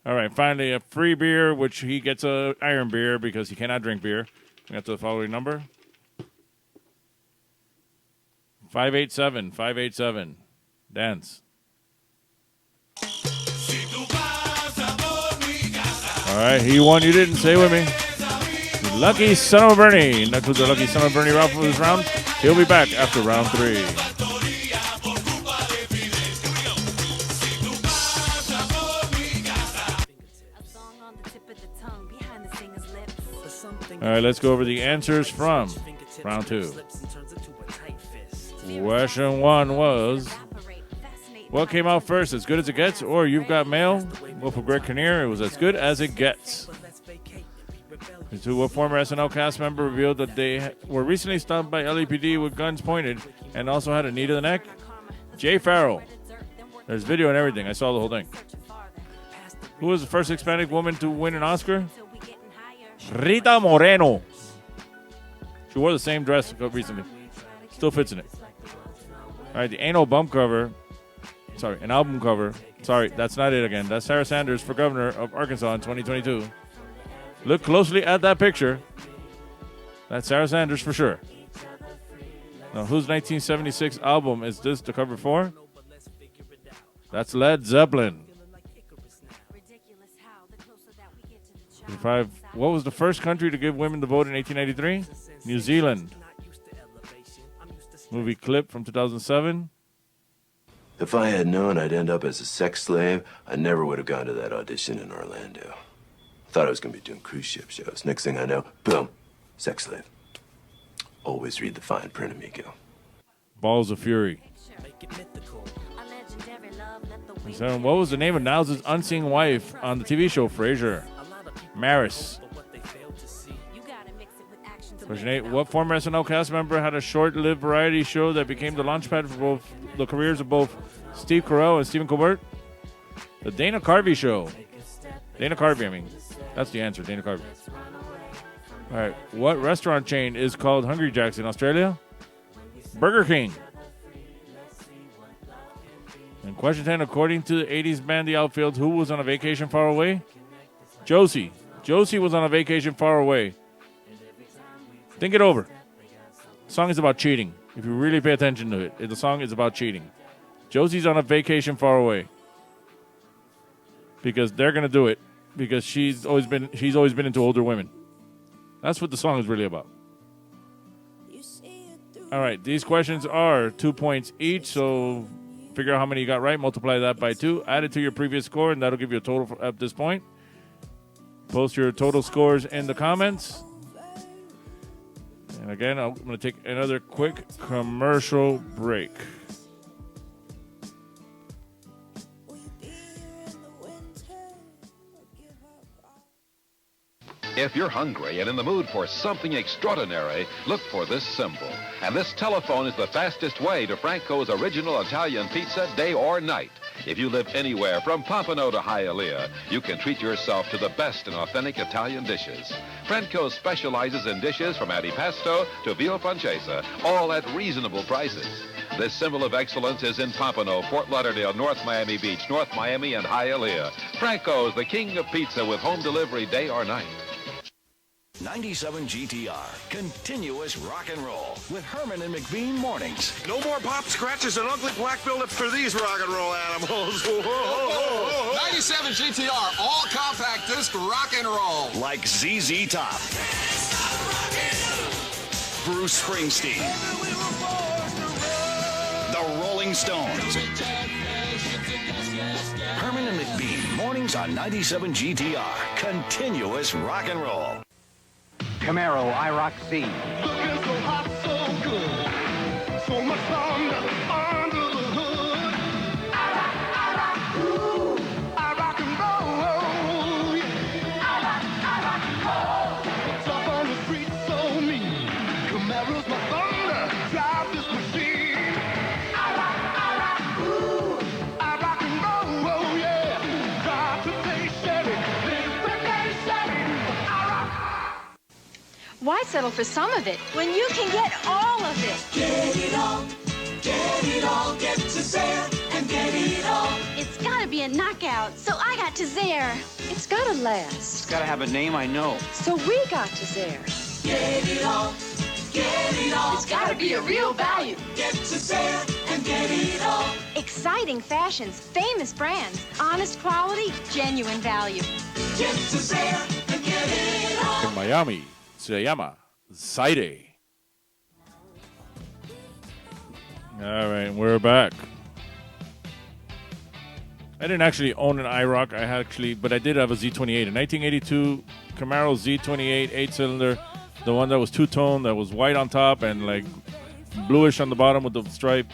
All right, finally, a free beer, which he gets a iron beer because he cannot drink beer. We got the following number. 587. 587. Dance. All right, he won. You didn't. Stay with me. Lucky son of a Bernie. Next was the lucky son of a Bernie Ralph for this round. He'll be back after round 3. All right, let's go over the answers from round 2. Question 1 was, what came out first, As Good as It Gets or You've Got Mail? Well, for Greg Kinnear, it was As Good as It Gets. And 2, what former SNL cast member revealed that they were recently stopped by LAPD with guns pointed and also had a knee to the neck? Jay Farrell. There's video and everything. I saw the whole thing. Who was the first Hispanic woman to win an Oscar? Rita Moreno. She wore the same dress recently. Still fits in it. All right, the anal bump cover. Sorry, an album cover. Sorry, that's not it again. That's Sarah Sanders for governor of Arkansas in 2022. Look closely at that picture. That's Sarah Sanders for sure. Now, whose 1976 album is this the cover for? That's Led Zeppelin. 5. What was the first country to give women the vote in 1893? New Zealand. Movie clip from 2007. If I had known I'd end up as a sex slave, I never would have gone to that audition in Orlando. Thought I was going to be doing cruise ship shows. Next thing I know, boom, sex slave. Always read the fine print, amigo. Balls of Fury. So, what was the name of Niles' unseen wife on the TV show Frasier? Maris. Question 8. What former SNL cast member had a short-lived variety show that became the launchpad for both the careers of both Steve Carell and Stephen Colbert? The Dana Carvey Show. Dana Carvey, I mean. That's the answer, Dana Carvey. All right. What restaurant chain is called Hungry Jack's in Australia? Burger King. And question 10. According to the 80s band The Outfield, who was on a vacation far away? Josie. Josie was on a vacation far away. Think it over. The song is about cheating. If you really pay attention to it, the song is about cheating. Josie's on a vacation far away. Because they're going to do it. Because she's always been into older women. That's what the song is really about. All right, these questions are 2 points each, so figure out how many you got right, multiply that by 2, add it to your previous score, and that'll give you a total at this point. Post your total scores in the comments. And again, I'm going to take another quick commercial break. If you're hungry and in the mood for something extraordinary, look for this symbol. And this telephone is the fastest way to Franco's original Italian pizza, day or night. If you live anywhere from Pompano to Hialeah, you can treat yourself to the best in authentic Italian dishes. Franco specializes in dishes from antipasto to veal pancetta, all at reasonable prices. This symbol of excellence is in Pompano, Fort Lauderdale, North Miami Beach, North Miami, and Hialeah. Franco's, the king of pizza with home delivery day or night. 97 GTR, continuous rock and roll with Herman and McBean mornings. No more pop scratches and ugly black buildups for these rock and roll animals. 97 GTR, all compact disc rock and roll. Like ZZ Top. Bruce Springsteen. The Rolling Stones. Herman and McBean, mornings on 97 GTR. Continuous rock and roll. Camaro IROC C. Looking so hot, so good. So much thunder under the hood. I rock and roll. Tough on the street, so mean. Camaro's my thunder. Drive this machine. I rock and roll, yeah. Drive to pay Chevy. Live to pay Chevy. Why settle for some of it when you can get all of it? Get it all, get to Zare and get it all. It's gotta be a knockout, so I got to Zare. It's gotta last, It's got to have a name I know. so we got to Zare. Get it all, It's gotta be a real value. get to Zare and get it all. Exciting fashions, famous brands, honest quality, genuine value. Get to Zare and get it all. In Miami, se llama Zaire. All right, we're back. I didn't actually own an IROC. But I did have a Z28. A 1982 Camaro Z28 8-cylinder, the one that was two-tone, that was white on top and like bluish on the bottom with the stripe.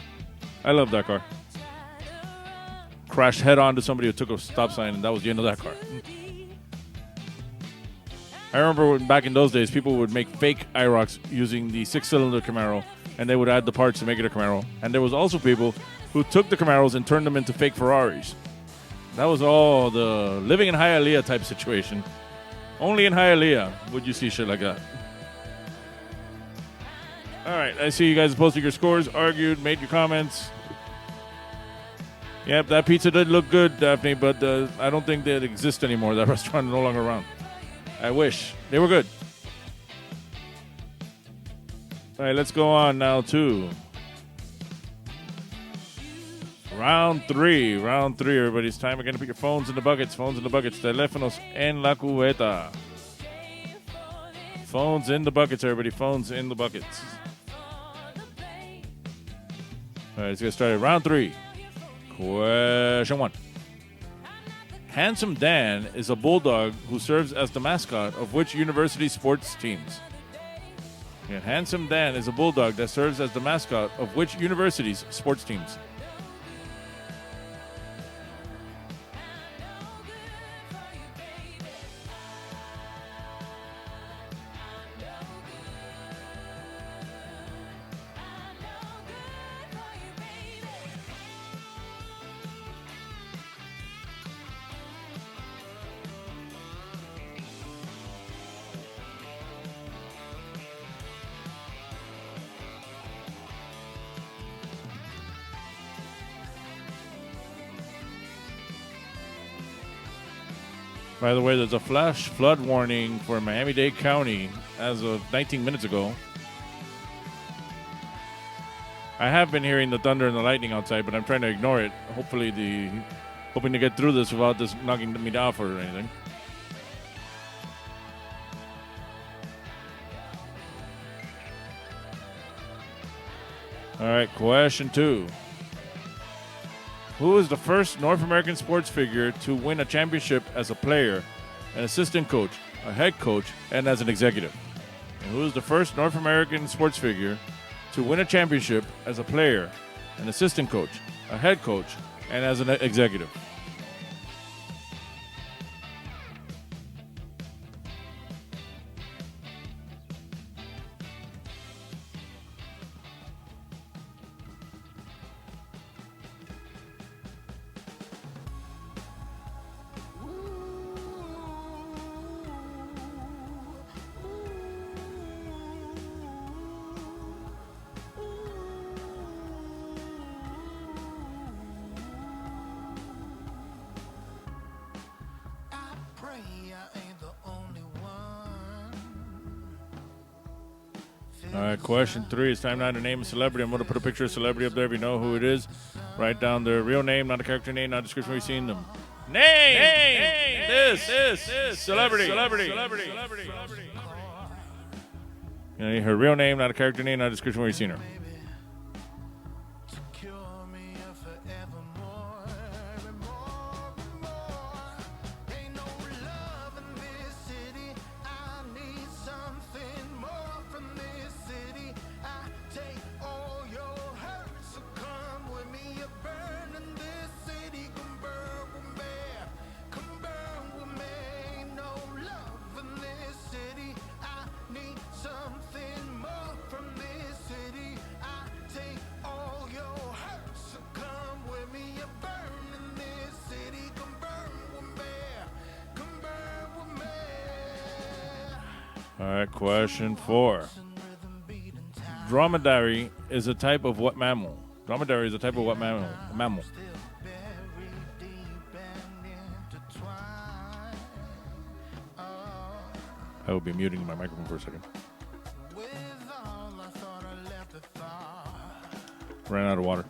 I love that car. Crashed head-on to somebody who took a stop sign, and that was the end of that car. I remember when, back in those days, people would make fake IROCs using the 6-cylinder Camaro, and they would add the parts to make it a Camaro. And there was also people who took the Camaros and turned them into fake Ferraris. That was all the living in Hialeah type situation. Only in Hialeah would you see shit like that. All right, I see you guys posted your scores, argued, made your comments. Yep, that pizza did look good, Daphne, but I don't think they exist anymore. That restaurant is no longer around. I wish. They were good. All right, let's go on now to round three. Round three, everybody. It's time again to put your phones in the buckets. Phones in the buckets. Teléfonos en la cubeta. Phones in the buckets, everybody. Phones in the buckets. All right, let's get started. Round three. Question one. Handsome Dan is a bulldog who serves as the mascot of which university sports teams? And Handsome Dan is a bulldog that serves as the mascot of which university's sports teams? By the way, there's a flash flood warning for Miami-Dade County as of 19 minutes ago. I have been hearing the thunder and the lightning outside, but I'm trying to ignore it. Hoping to get through this without this knocking me down or anything. All right, question two. Who is the first North American sports figure to win a championship as a player, an assistant coach, a head coach, and as an executive? And who is the first North American sports figure to win a championship as a player, an assistant coach, a head coach, and as an executive? All right, question three. It's time now to name a celebrity. I'm going to put a picture of a celebrity up there. If you know who it is, write down their real name, not a character name, not a description where you've seen them. Name. This. Celebrity. Her real name, not a character name, not a description where you've seen her. All right, question 4. Dromedary is a type of what mammal? Dromedary is a type of what mammal? I will be muting my microphone for a second. Ran out of water.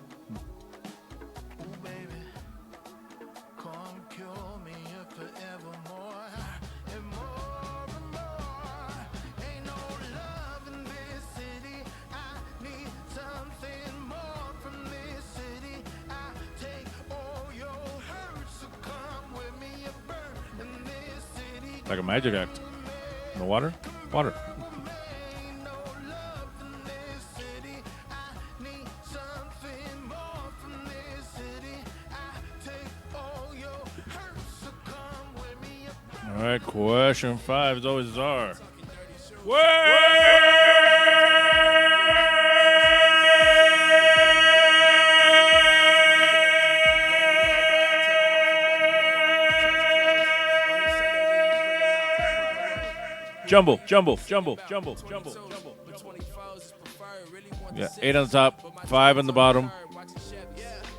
Like a magic act. In the water? Water. All right, question 5 is always Czar. Jumble. Yeah, 8 on the top, 5 on the bottom.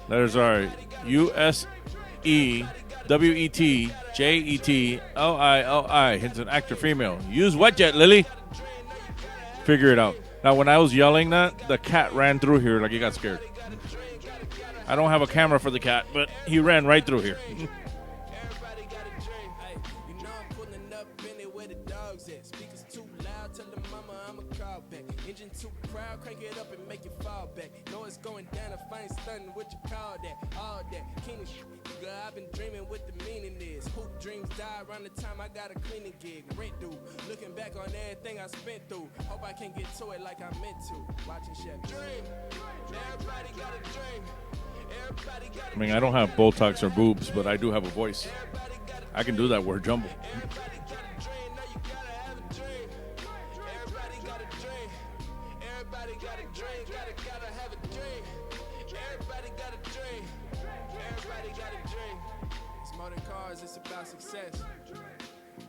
Letters are USEWETJETLILI. Hints an actor female. Use what jet, Lily? Figure it out. Now, when I was yelling that, the cat ran through here like he got scared. I don't have a camera for the cat, but he ran right through here. I've been dreaming what the meaning is. Hoop dreams die around the time I got a cleaning gig. Rent due. Looking back on everything I spent through. Hope I can get to it like I meant to. Watching Chef dream. Everybody got a dream. Everybody got a I mean, I don't have Botox or boobs, but I do have a voice. I can do that word jumble. It's about success.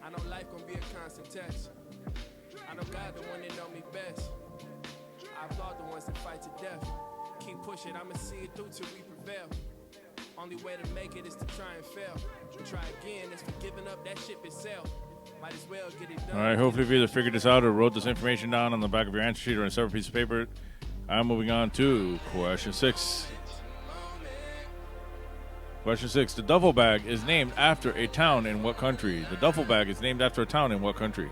I know life gonna be a constant test. I know God the one that know me best. I applaud the ones that fight to death. Keep pushing, I'ma see it through till we prevail. Only way to make it is to try and fail. Try again, it's for giving up that ship itself. Might as well get it done. All right, hopefully you've either figured this out or wrote this information down on the back of your answer sheet or on a separate piece of paper. I'm moving on to question 6. Question 6. The duffel bag is named after a town in what country? The duffel bag is named after a town in what country?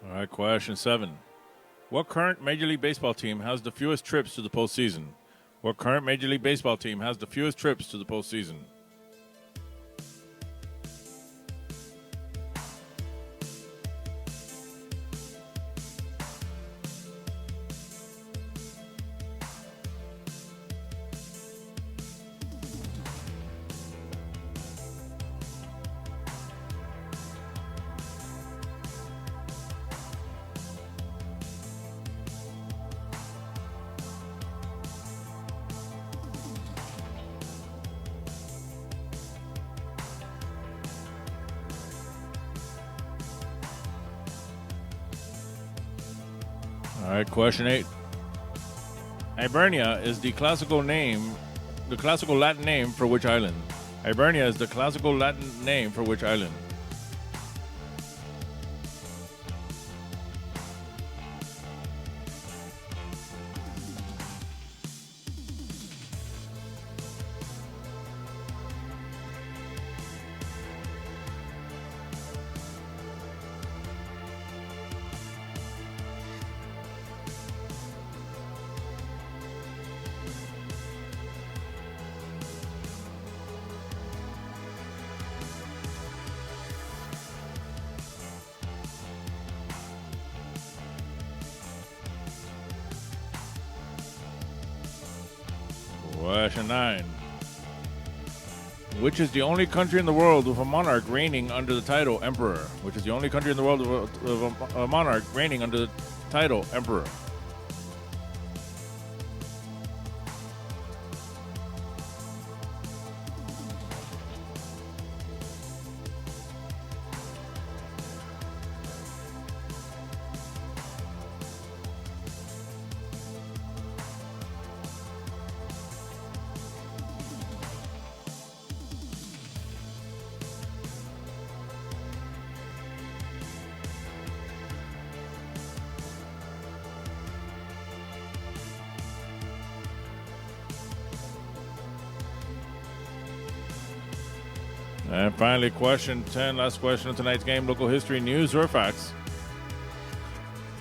All right, question 7. What current Major League Baseball team has the fewest trips to the postseason? What current Major League Baseball team has the fewest trips to the postseason? All right, question 8. Hibernia is the classical Latin name for which island? Hibernia is the classical Latin name for which island? Question 9. Which is the only country in the world with a monarch reigning under the title Emperor? Which is the only country in the world with a monarch reigning under the title Emperor? And finally, question 10, last question of tonight's game, local history, news, or facts.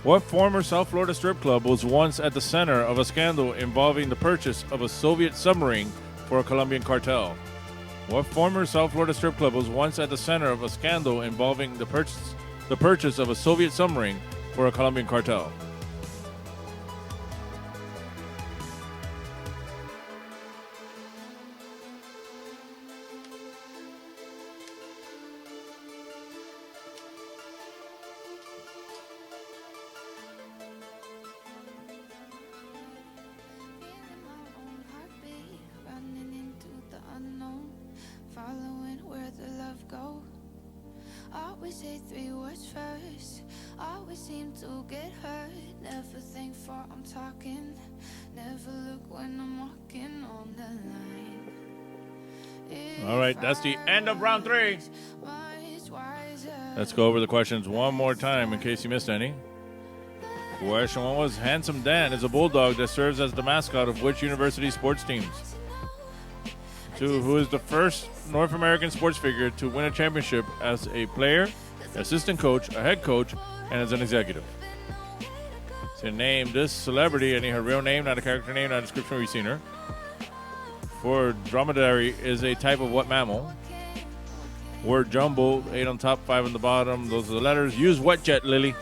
What former South Florida strip club was once at the center of a scandal involving the purchase of a Soviet submarine for a Colombian cartel? What former South Florida strip club was once at the center of a scandal involving the purchase of a Soviet submarine for a Colombian cartel? Following where the love go. Always say 3 words first. Always seem to get hurt. Never think before I'm talking. Never look when I'm walking on the line. All right, that's the end of round 3. Let's go over the questions one more time in case you missed any. Question 1 was, Handsome Dan is a bulldog that serves as the mascot of which university sports teams? 2, who is the first North American sports figure to win a championship as a player, assistant coach, a head coach, and as an executive? So name this celebrity, and her real name, not a character name, not a description we've seen her. 4, dromedary is a type of what mammal? Word jumble, 8 on top, 5 on the bottom. Those are the letters. Use wet jet, Lily.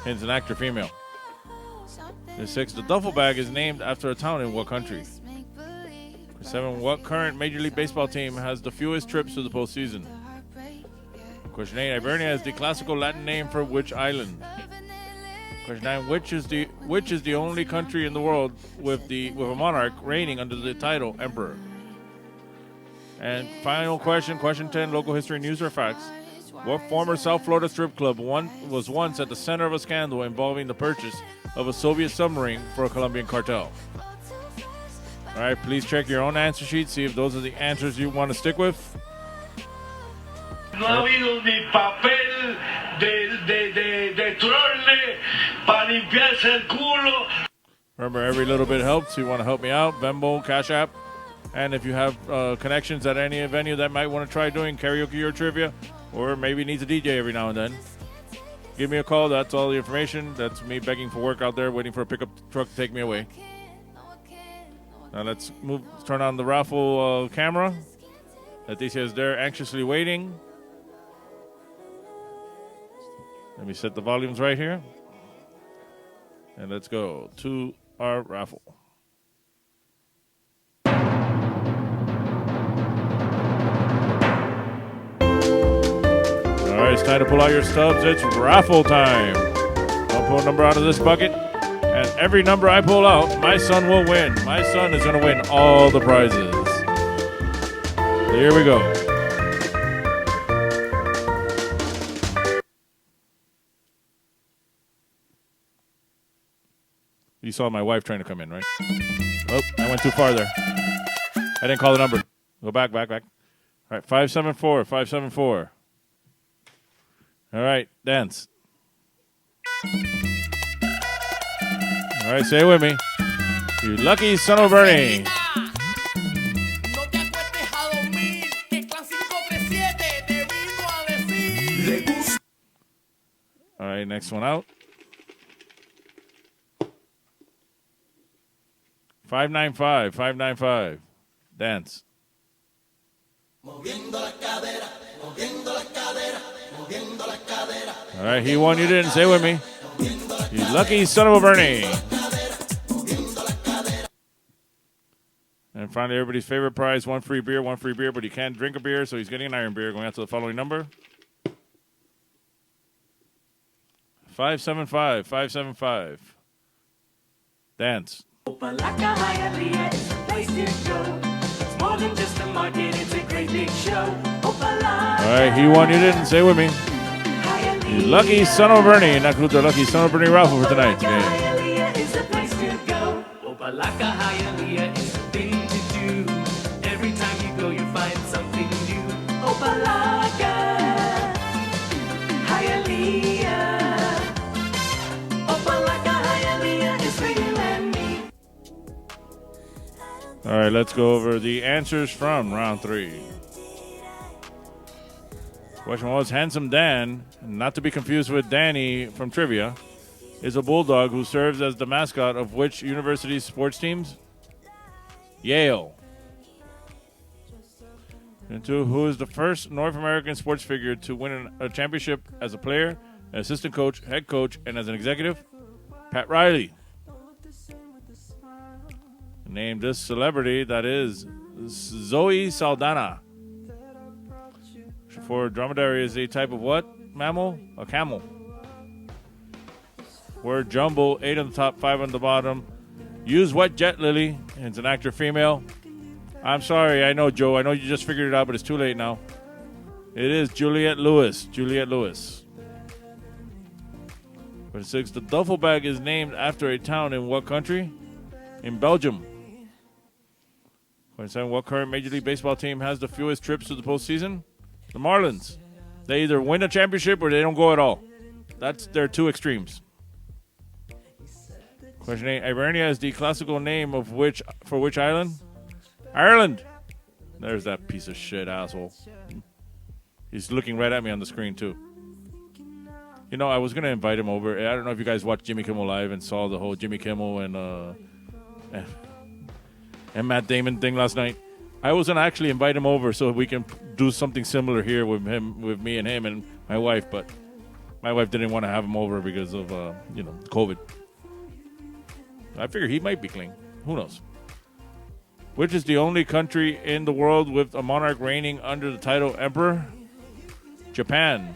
Hence an actor, female. 6, the duffel bag is named after a town in what country? 7, what current Major League Baseball team has the fewest trips to the postseason? Question 8, Hibernia is the classical Latin name for which island? Question 9, which is the only country in the world with a monarch reigning under the title Emperor? And final question, question 10, local history, news, or facts. What former South Florida strip club was once at the center of a scandal involving the purchase of a Soviet submarine for a Colombian cartel? All right, please check your own answer sheet, see if those are the answers you want to stick with. No ha habido ni papel de trole para limpiarse el culo. Remember, every little bit helps. You want to help me out, Venmo, Cash App. And if you have connections at any venue that might want to try doing karaoke or trivia, or maybe needs a DJ every now and then, give me a call. That's all the information. That's me begging for work out there, waiting for a pickup truck to take me away. Now let's turn on the raffle camera. Leticia is there anxiously waiting. Let me set the volumes right here. And let's go to our raffle. All right, it's time to pull out your stubs. It's raffle time. I'll pull a number out of this bucket. And every number I pull out, my son will win. My son is going to win all the prizes. So here we go. You saw my wife trying to come in, right? Oh, I went too far there. I didn't call the number. Go back. All right, 574. All right, dance. All right, say it with me. You lucky son of a Bernie. All right, next one out. 595. Dance. All right, he won, you didn't. Say it with me. You lucky son of a Bernie. And finally, everybody's favorite prize, one free beer, but he can't drink a beer, so he's getting an iron beer. Going out to the following number. 575. Dance. Opalaka Hialeah is the place to go. It's more than just a market, it's a great big show. Opalaka. All right, he won, you didn't. Say it with me. You lucky son of a Bernie. And that concludes our lucky son of a Bernie raffle for tonight's game. Hialeah is the place to go. Opalaka Hialeah is the thing to do. Every time you go, you find something new. Opalaka Hialeah. Opalaka Hialeah is for you and me. All right, let's go over the answers from round 3. Question was, Handsome Dan, not to be confused with Danny from Trivia, is a bulldog who serves as the mascot of which university's sports teams? Yale. And 2, who is the first North American sports figure to win a championship as a player, an assistant coach, head coach, and as an executive? Pat Riley. Name this celebrity, that is Zoe Saldana. For dromedary is a type of what? Mammal? A camel. Word jumble, 8 on the top, 5 on the bottom. Use wet jet lily. It's an actor female. I'm sorry, I know, Joe. I know you just figured it out, but it's too late now. It is Juliette Lewis. Question 6, the duffel bag is named after a town in what country? In Belgium. Question 7, what current Major League Baseball team has the fewest trips to the postseason? The Marlins. They either win a championship or they don't go at all. That's their 2 extremes. Question 8. Ivernia is the classical name of which island? Ireland. There's that piece of shit asshole. He's looking right at me on the screen too. You know, I was gonna invite him over. I don't know if you guys watched Jimmy Kimmel Live and saw the whole Jimmy Kimmel and Matt Damon thing last night. I was going to actually invite him over so we can do something similar here with me and him and my wife, but my wife didn't want to have him over because of, COVID. I figure he might be clean. Who knows? Which is the only country in the world with a monarch reigning under the title Emperor? Japan.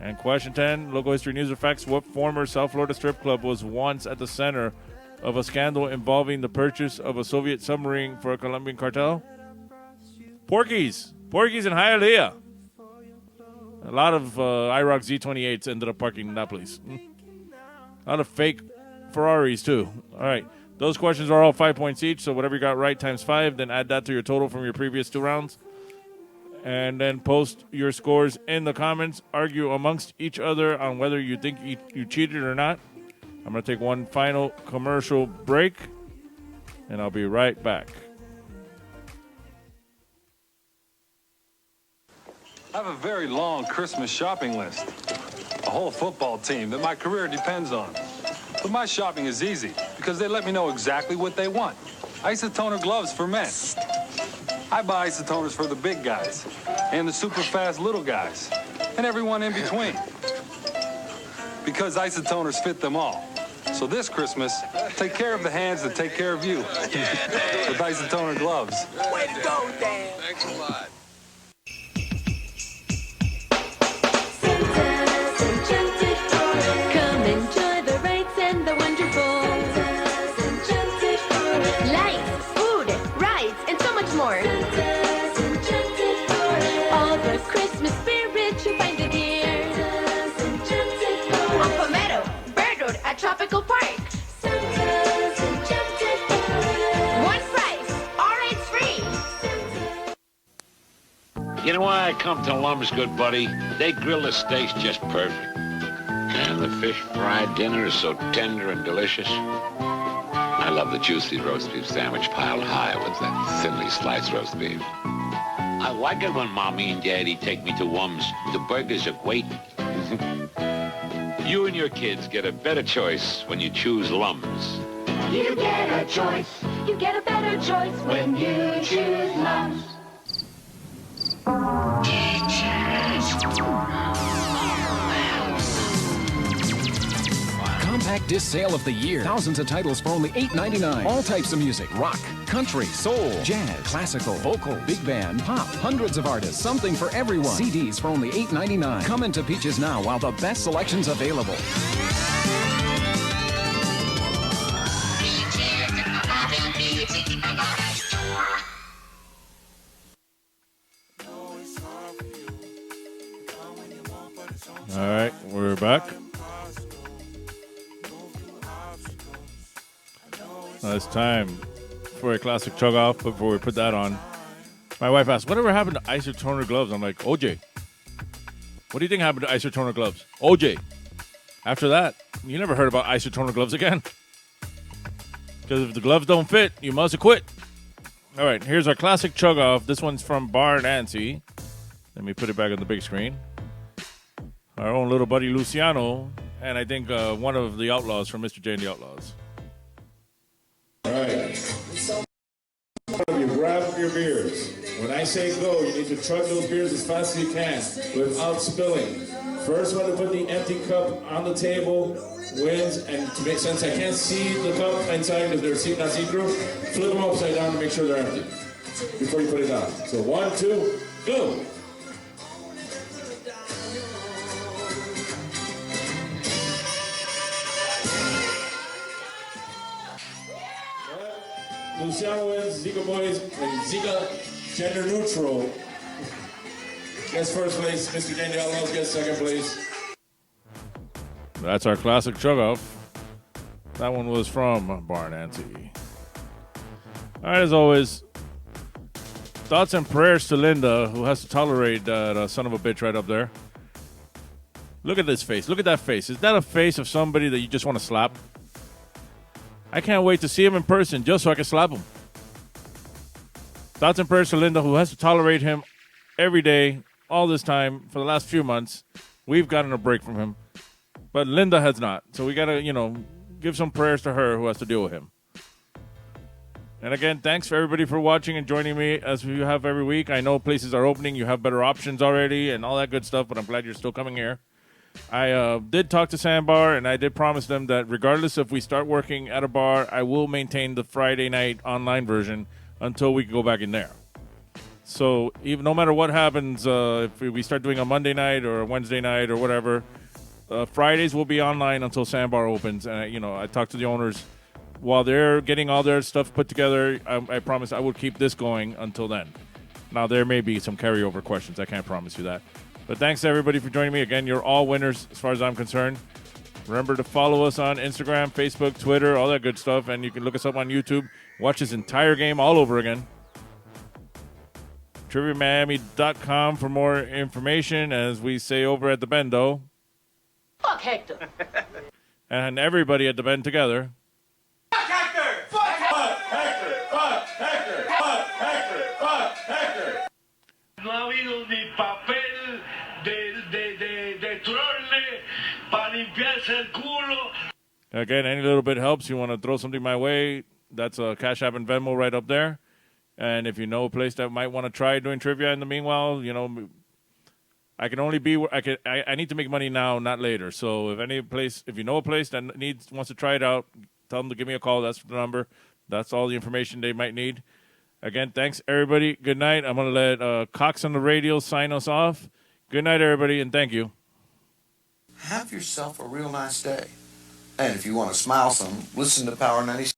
And question 10, local history news or facts. What former South Florida strip club was once at the center of a scandal involving the purchase of a Soviet submarine for a Colombian cartel? Porky's in Hialeah. A lot of IROC Z28s ended up parking in that place. A lot of fake Ferraris, too. All right. Those questions are all 5 points each, so whatever you got right times 5, then add that to your total from your previous 2 rounds. And then post your scores in the comments. Argue amongst each other on whether you think you cheated or not. I'm going to take one final commercial break, and I'll be right back. I have a very long Christmas shopping list. A whole football team that my career depends on. But my shopping is easy because they let me know exactly what they want. Isotoner gloves for men. I buy isotoners for the big guys and the super fast little guys and everyone in between. Because isotoners fit them all. So this Christmas, take care of the hands that take care of you. With Isotoner gloves. Way to go, Dan. Thanks a lot. Come enjoy the rides and the wonderful. Lights, food, rides, and so much more. All the Christmas spirit you find it here. On Palmetto, Bird Road at Tropical Park. You know why I come to Lum's, good buddy? They grill the steaks just perfect. And the fish fried dinner is so tender and delicious. I love the juicy roast beef sandwich piled high with that thinly sliced roast beef. I like it when Mommy and Daddy take me to Lum's. The burgers are great. You and your kids get a better choice when you choose Lum's. You get a choice. You get a better choice when you choose Lum's. Compact disc sale of the year. Thousands of titles for only $8.99. All types of music. Rock, country, soul, jazz, classical, vocal, big band, pop. Hundreds of artists. Something for everyone. CDs for only $8.99. Come into Peaches now while the best selection's available. All right, we're back. Now it's time for a classic chug off. Before we put that on, my wife asked, "Whatever happened to isotoner gloves?" I'm like, "OJ, what do you think happened to isotoner gloves?" OJ. After that, you never heard about isotoner gloves again. Because if the gloves don't fit, you must have quit. All right, here's our classic chug off. This one's from Bar Nancy. Let me put it back on the big screen. Our own little buddy Luciano, and I think one of the Outlaws from Mr. J and the Outlaws. All right. You grab your beers. When I say go, you need to chug those beers as fast as you can without spilling. First one to put the empty cup on the table wins, and to make sense, I can't see the cup inside because they're not see-through. Flip them upside down to make sure they're empty before you put it on. So 1, 2, go. Luciano wins, Zika boys, and Zika gender neutral gets first place. Mr. J and the Outlaws gets second place. That's our classic chug off. That one was from Bar Nancy. All right, as always, thoughts and prayers to Linda, who has to tolerate that son of a bitch right up there. Look at this face. Look at that face. Is that a face of somebody that you just want to slap? I can't wait to see him in person just so I can slap him. Thoughts and prayers to Linda, who has to tolerate him every day, all this time, for the last few months. We've gotten a break from him. But Linda has not. So we got to, give some prayers to her who has to deal with him. And again, thanks for everybody for watching and joining me as we have every week. I know places are opening. You have better options already and all that good stuff, but I'm glad you're still coming here. I did talk to Sandbar, and I did promise them that regardless if we start working at a bar, I will maintain the Friday night online version until we can go back in there. So even no matter what happens, if we start doing a Monday night or a Wednesday night or whatever, Fridays will be online until Sandbar opens. And I talked to the owners while they're getting all their stuff put together. I promise I will keep this going until then. Now there may be some carryover questions. I can't promise you that. But thanks to everybody for joining me. Again, you're all winners as far as I'm concerned. Remember to follow us on Instagram, Facebook, Twitter, all that good stuff. And you can look us up on YouTube. Watch this entire game all over again. TriviaMiami.com for more information, as we say over at the Bendo. Fuck Hector. And everybody at the Bend together. Fuck Hector! Fuck Hector! Fuck Hector! Fuck Hector! Fuck Hector! No ha habido ni papel de trole para limpiarse el culo. Again, any little bit helps. You want to throw something my way, that's a Cash App and Venmo right up there. And if you know a place that might want to try doing trivia in the meanwhile, I can only be I need to make money now, not later. So if you know a place that wants to try it out, tell them to give me a call. That's the number. That's all the information they might need. Again, thanks, everybody. Good night. I'm going to let Cox on the radio sign us off. Good night, everybody, and thank you. Have yourself a real nice day. And if you want to smile some, listen to Power 97.